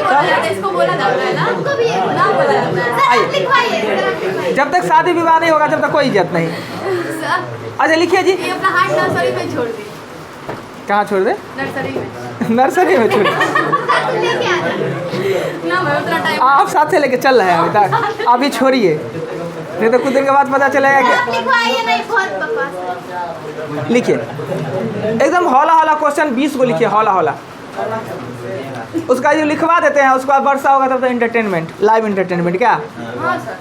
[SPEAKER 4] बोला जाता है, इसको बोला जाता है ना,
[SPEAKER 1] हमको भी ये
[SPEAKER 4] ना बोला जाता है।
[SPEAKER 2] आइए।
[SPEAKER 1] लिखवाइए सर, आप लिखवाइए।
[SPEAKER 2] जब तक शादी विवाह नहीं होगा तब तक कोई इज्जत नहीं।
[SPEAKER 4] सर,
[SPEAKER 2] अच्छा लिखिए जी।
[SPEAKER 4] ये अपना हाथ नर्सरी में छोड़ दी,
[SPEAKER 2] कहाँ छोड़ दे?
[SPEAKER 4] नर्सरी में।
[SPEAKER 2] नर्सरी में छोड़।
[SPEAKER 1] सर, तुम लेके आ जाओ।
[SPEAKER 4] ना मैं उतना टाइम
[SPEAKER 2] आप साथ से लेके चल रहे हैं अभी तक, अभी छोड़िए नहीं तो कुछ देर के बाद पता चलेगा
[SPEAKER 1] सर,
[SPEAKER 2] कि।
[SPEAKER 1] आप लिखवाइए, नहीं बहुत बकवास।
[SPEAKER 2] लिखिए एकदम हौला हौला क्वेश्चन 20 को लिखिए, हौला हौला। उसका जो लिखवा देते हैं उसके बाद वर्षा होगा तब तो एंटरटेनमेंट, लाइव एंटरटेनमेंट। क्या
[SPEAKER 4] हाँ सर,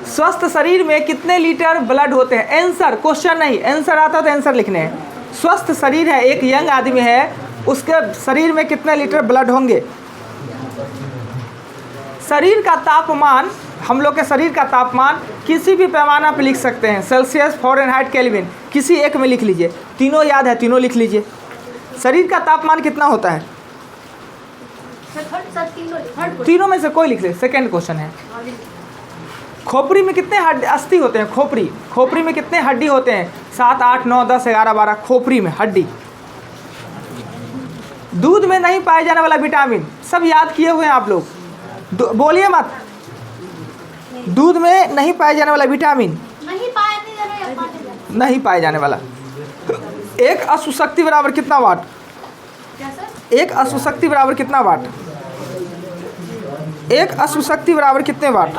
[SPEAKER 2] स्वस्थ शरीर में कितने लीटर ब्लड होते हैं? आंसर, क्वेश्चन नहीं, आंसर आता तो आंसर लिखने हैं। स्वस्थ शरीर है, एक यंग आदमी है, उसके शरीर में कितने लीटर ब्लड होंगे? शरीर का तापमान, हम लोग के शरीर का तापमान किसी भी पैमाना पे लिख सकते हैं, सेल्सियस, फ़ारेनहाइट, केल्विन, किसी एक में लिख लीजिए। तीनों याद है, तीनों लिख लीजिए। शरीर का तापमान कितना होता है? तीनों में से कोई लिख ले। सेकेंड क्वेश्चन है, खोपड़ी में कितने अस्थि होते हैं? खोपड़ी में कितने हड्डी होते हैं? 7, 8, 9, 10, 11, 12 खोपड़ी में हड्डी। दूध में नहीं पाए जाने वाला विटामिन, सब याद किए हुए हैं आप लोग, बोलिए मत। दूध में नहीं पाए जाने वाला विटामिन,
[SPEAKER 1] नहीं पाए नहीं जाना या पाते जाना।
[SPEAKER 2] नहीं पाए जाने वाला। एक अश्वशक्ति बराबर कितना वाट?
[SPEAKER 4] क्या सर?
[SPEAKER 2] एक अश्वशक्ति बराबर कितना वाट? एक अश्वशक्ति बराबर कितने वाट?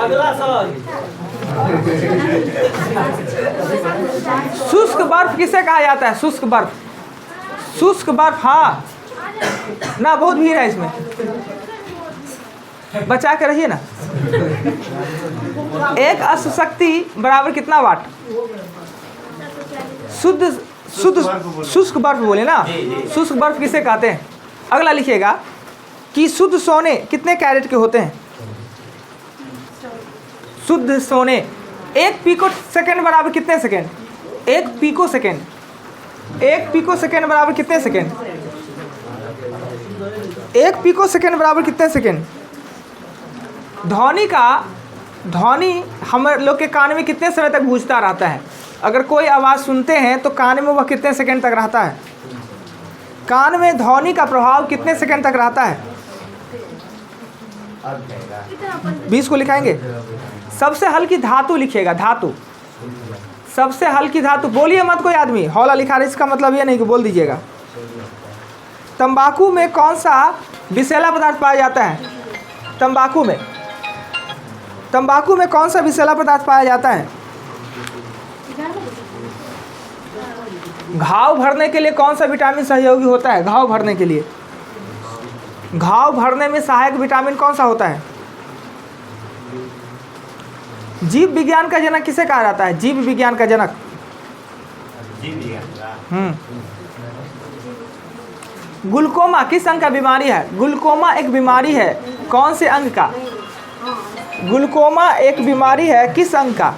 [SPEAKER 2] शुष्क बर्फ किसे कहा जाता है? शुष्क बर्फ, शुष्क बर्फ। हाँ ना, बहुत भीड़ है इसमें, बचा के रहिए ना। एक अश्वशक्ति बराबर कितना वाट? शुद्ध शुद्ध शुष्क बर्फ बोले ना, शुष्क बर्फ किसे कहते हैं? अगला लिखिएगा कि शुद्ध सोने कितने कैरेट के होते हैं? शुद्ध सोने, एक पिको सेकेंड बराबर कितने सेकेंड? एक पिको सेकेंड, एक पिको सेकेंड बराबर कितने सेकेंड? एक पिको सेकेंड बराबर कितने सेकेंड? ध्वनि हम लोग के कान में कितने समय तक गूंजता रहता है? अगर कोई आवाज़ सुनते हैं तो कान में वह कितने सेकंड तक रहता है? कान में ध्वनि का प्रभाव कितने सेकंड तक रहता है? 20 को लिखाएंगे। सबसे हल्की धातु लिखिएगा, धातु, सबसे हल्की धातु। बोलिए मत कोई आदमी, हौला लिखा रहे, इसका मतलब ये नहीं कि बोल दीजिएगा। तंबाकू में कौन सा विषैला पदार्थ पाया जाता है? तंबाकू में कौन सा विषैला पदार्थ पाया जाता है? घाव भरने के लिए कौन सा विटामिन सहयोगी होता है? घाव भरने के लिए, घाव भरने में सहायक विटामिन कौन सा होता है? जीव विज्ञान का जनक किसे कहा जाता है? जीव विज्ञान का जनक। ग्लूकोमा किस अंग का बीमारी है? ग्लूकोमा एक बीमारी है, कौन से अंग का? ग्लूकोमा एक बीमारी है, किस अंग का?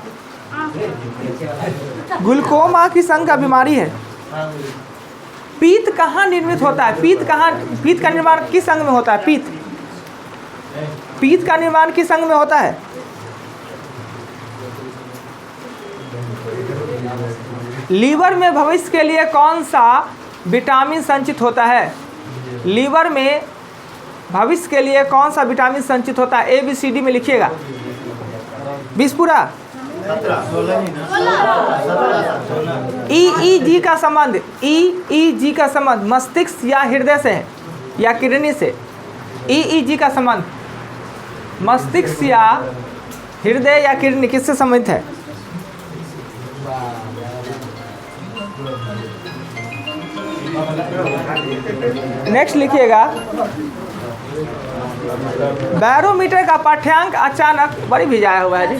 [SPEAKER 2] ग्लूकोमा किस अंग का बीमारी है? पीत कहाँ निर्मित होता है? पीत का निर्माण किस अंग में होता है? पीत का निर्माण किस अंग में होता है? लीवर में भविष्य के लिए कौन सा विटामिन संचित होता है? लीवर में भविष्य के लिए कौन सा विटामिन संचित होता है? ABCD में लिखिएगा। 20 पूरा। EEG का संबंध, EEG का संबंध मस्तिष्क या हृदय से है या किडनी से? EEG का संबंध मस्तिष्क या हृदय या किडनी किससे संबंधित है? नेक्स्ट लिखिएगा। बैरोमीटर का पाठ्यांक अचानक, बड़ी भिजाया हुआ है जी।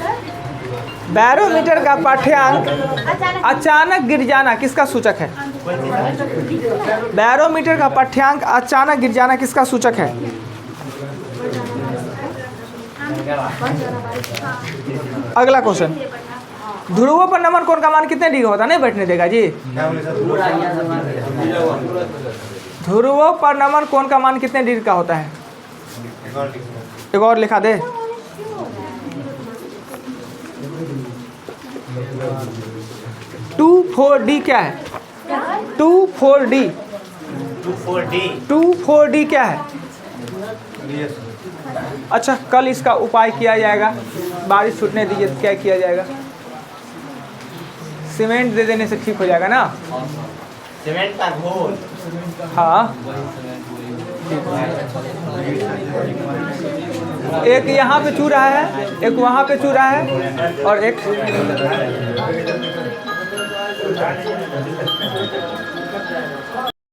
[SPEAKER 2] बैरोमीटर का पाठ्यांक अचानक गिर जाना किसका सूचक है? बैरोमीटर का पाठ्यांक अचानक गिर जाना किसका सूचक है? अगला क्वेश्चन, ध्रुवों पर नमन कोण का मान कितने डिग्री होता है? नहीं बैठने देगा जी। ध्रुवों पर नमन कोण का मान कितने डिग्री का होता है? एक और लिखा दे। 24D क्या है? 24D 24D क्या है? अच्छा, कल इसका उपाय किया जाएगा। बारिश छूटने दीजिए तो क्या किया जाएगा? सीमेंट दे देने से ठीक हो जाएगा ना?
[SPEAKER 3] सीमेंट का घोल।
[SPEAKER 2] हाँ, एक यहाँ पे चू रहा है, एक वहाँ पे चू रहा है, और एक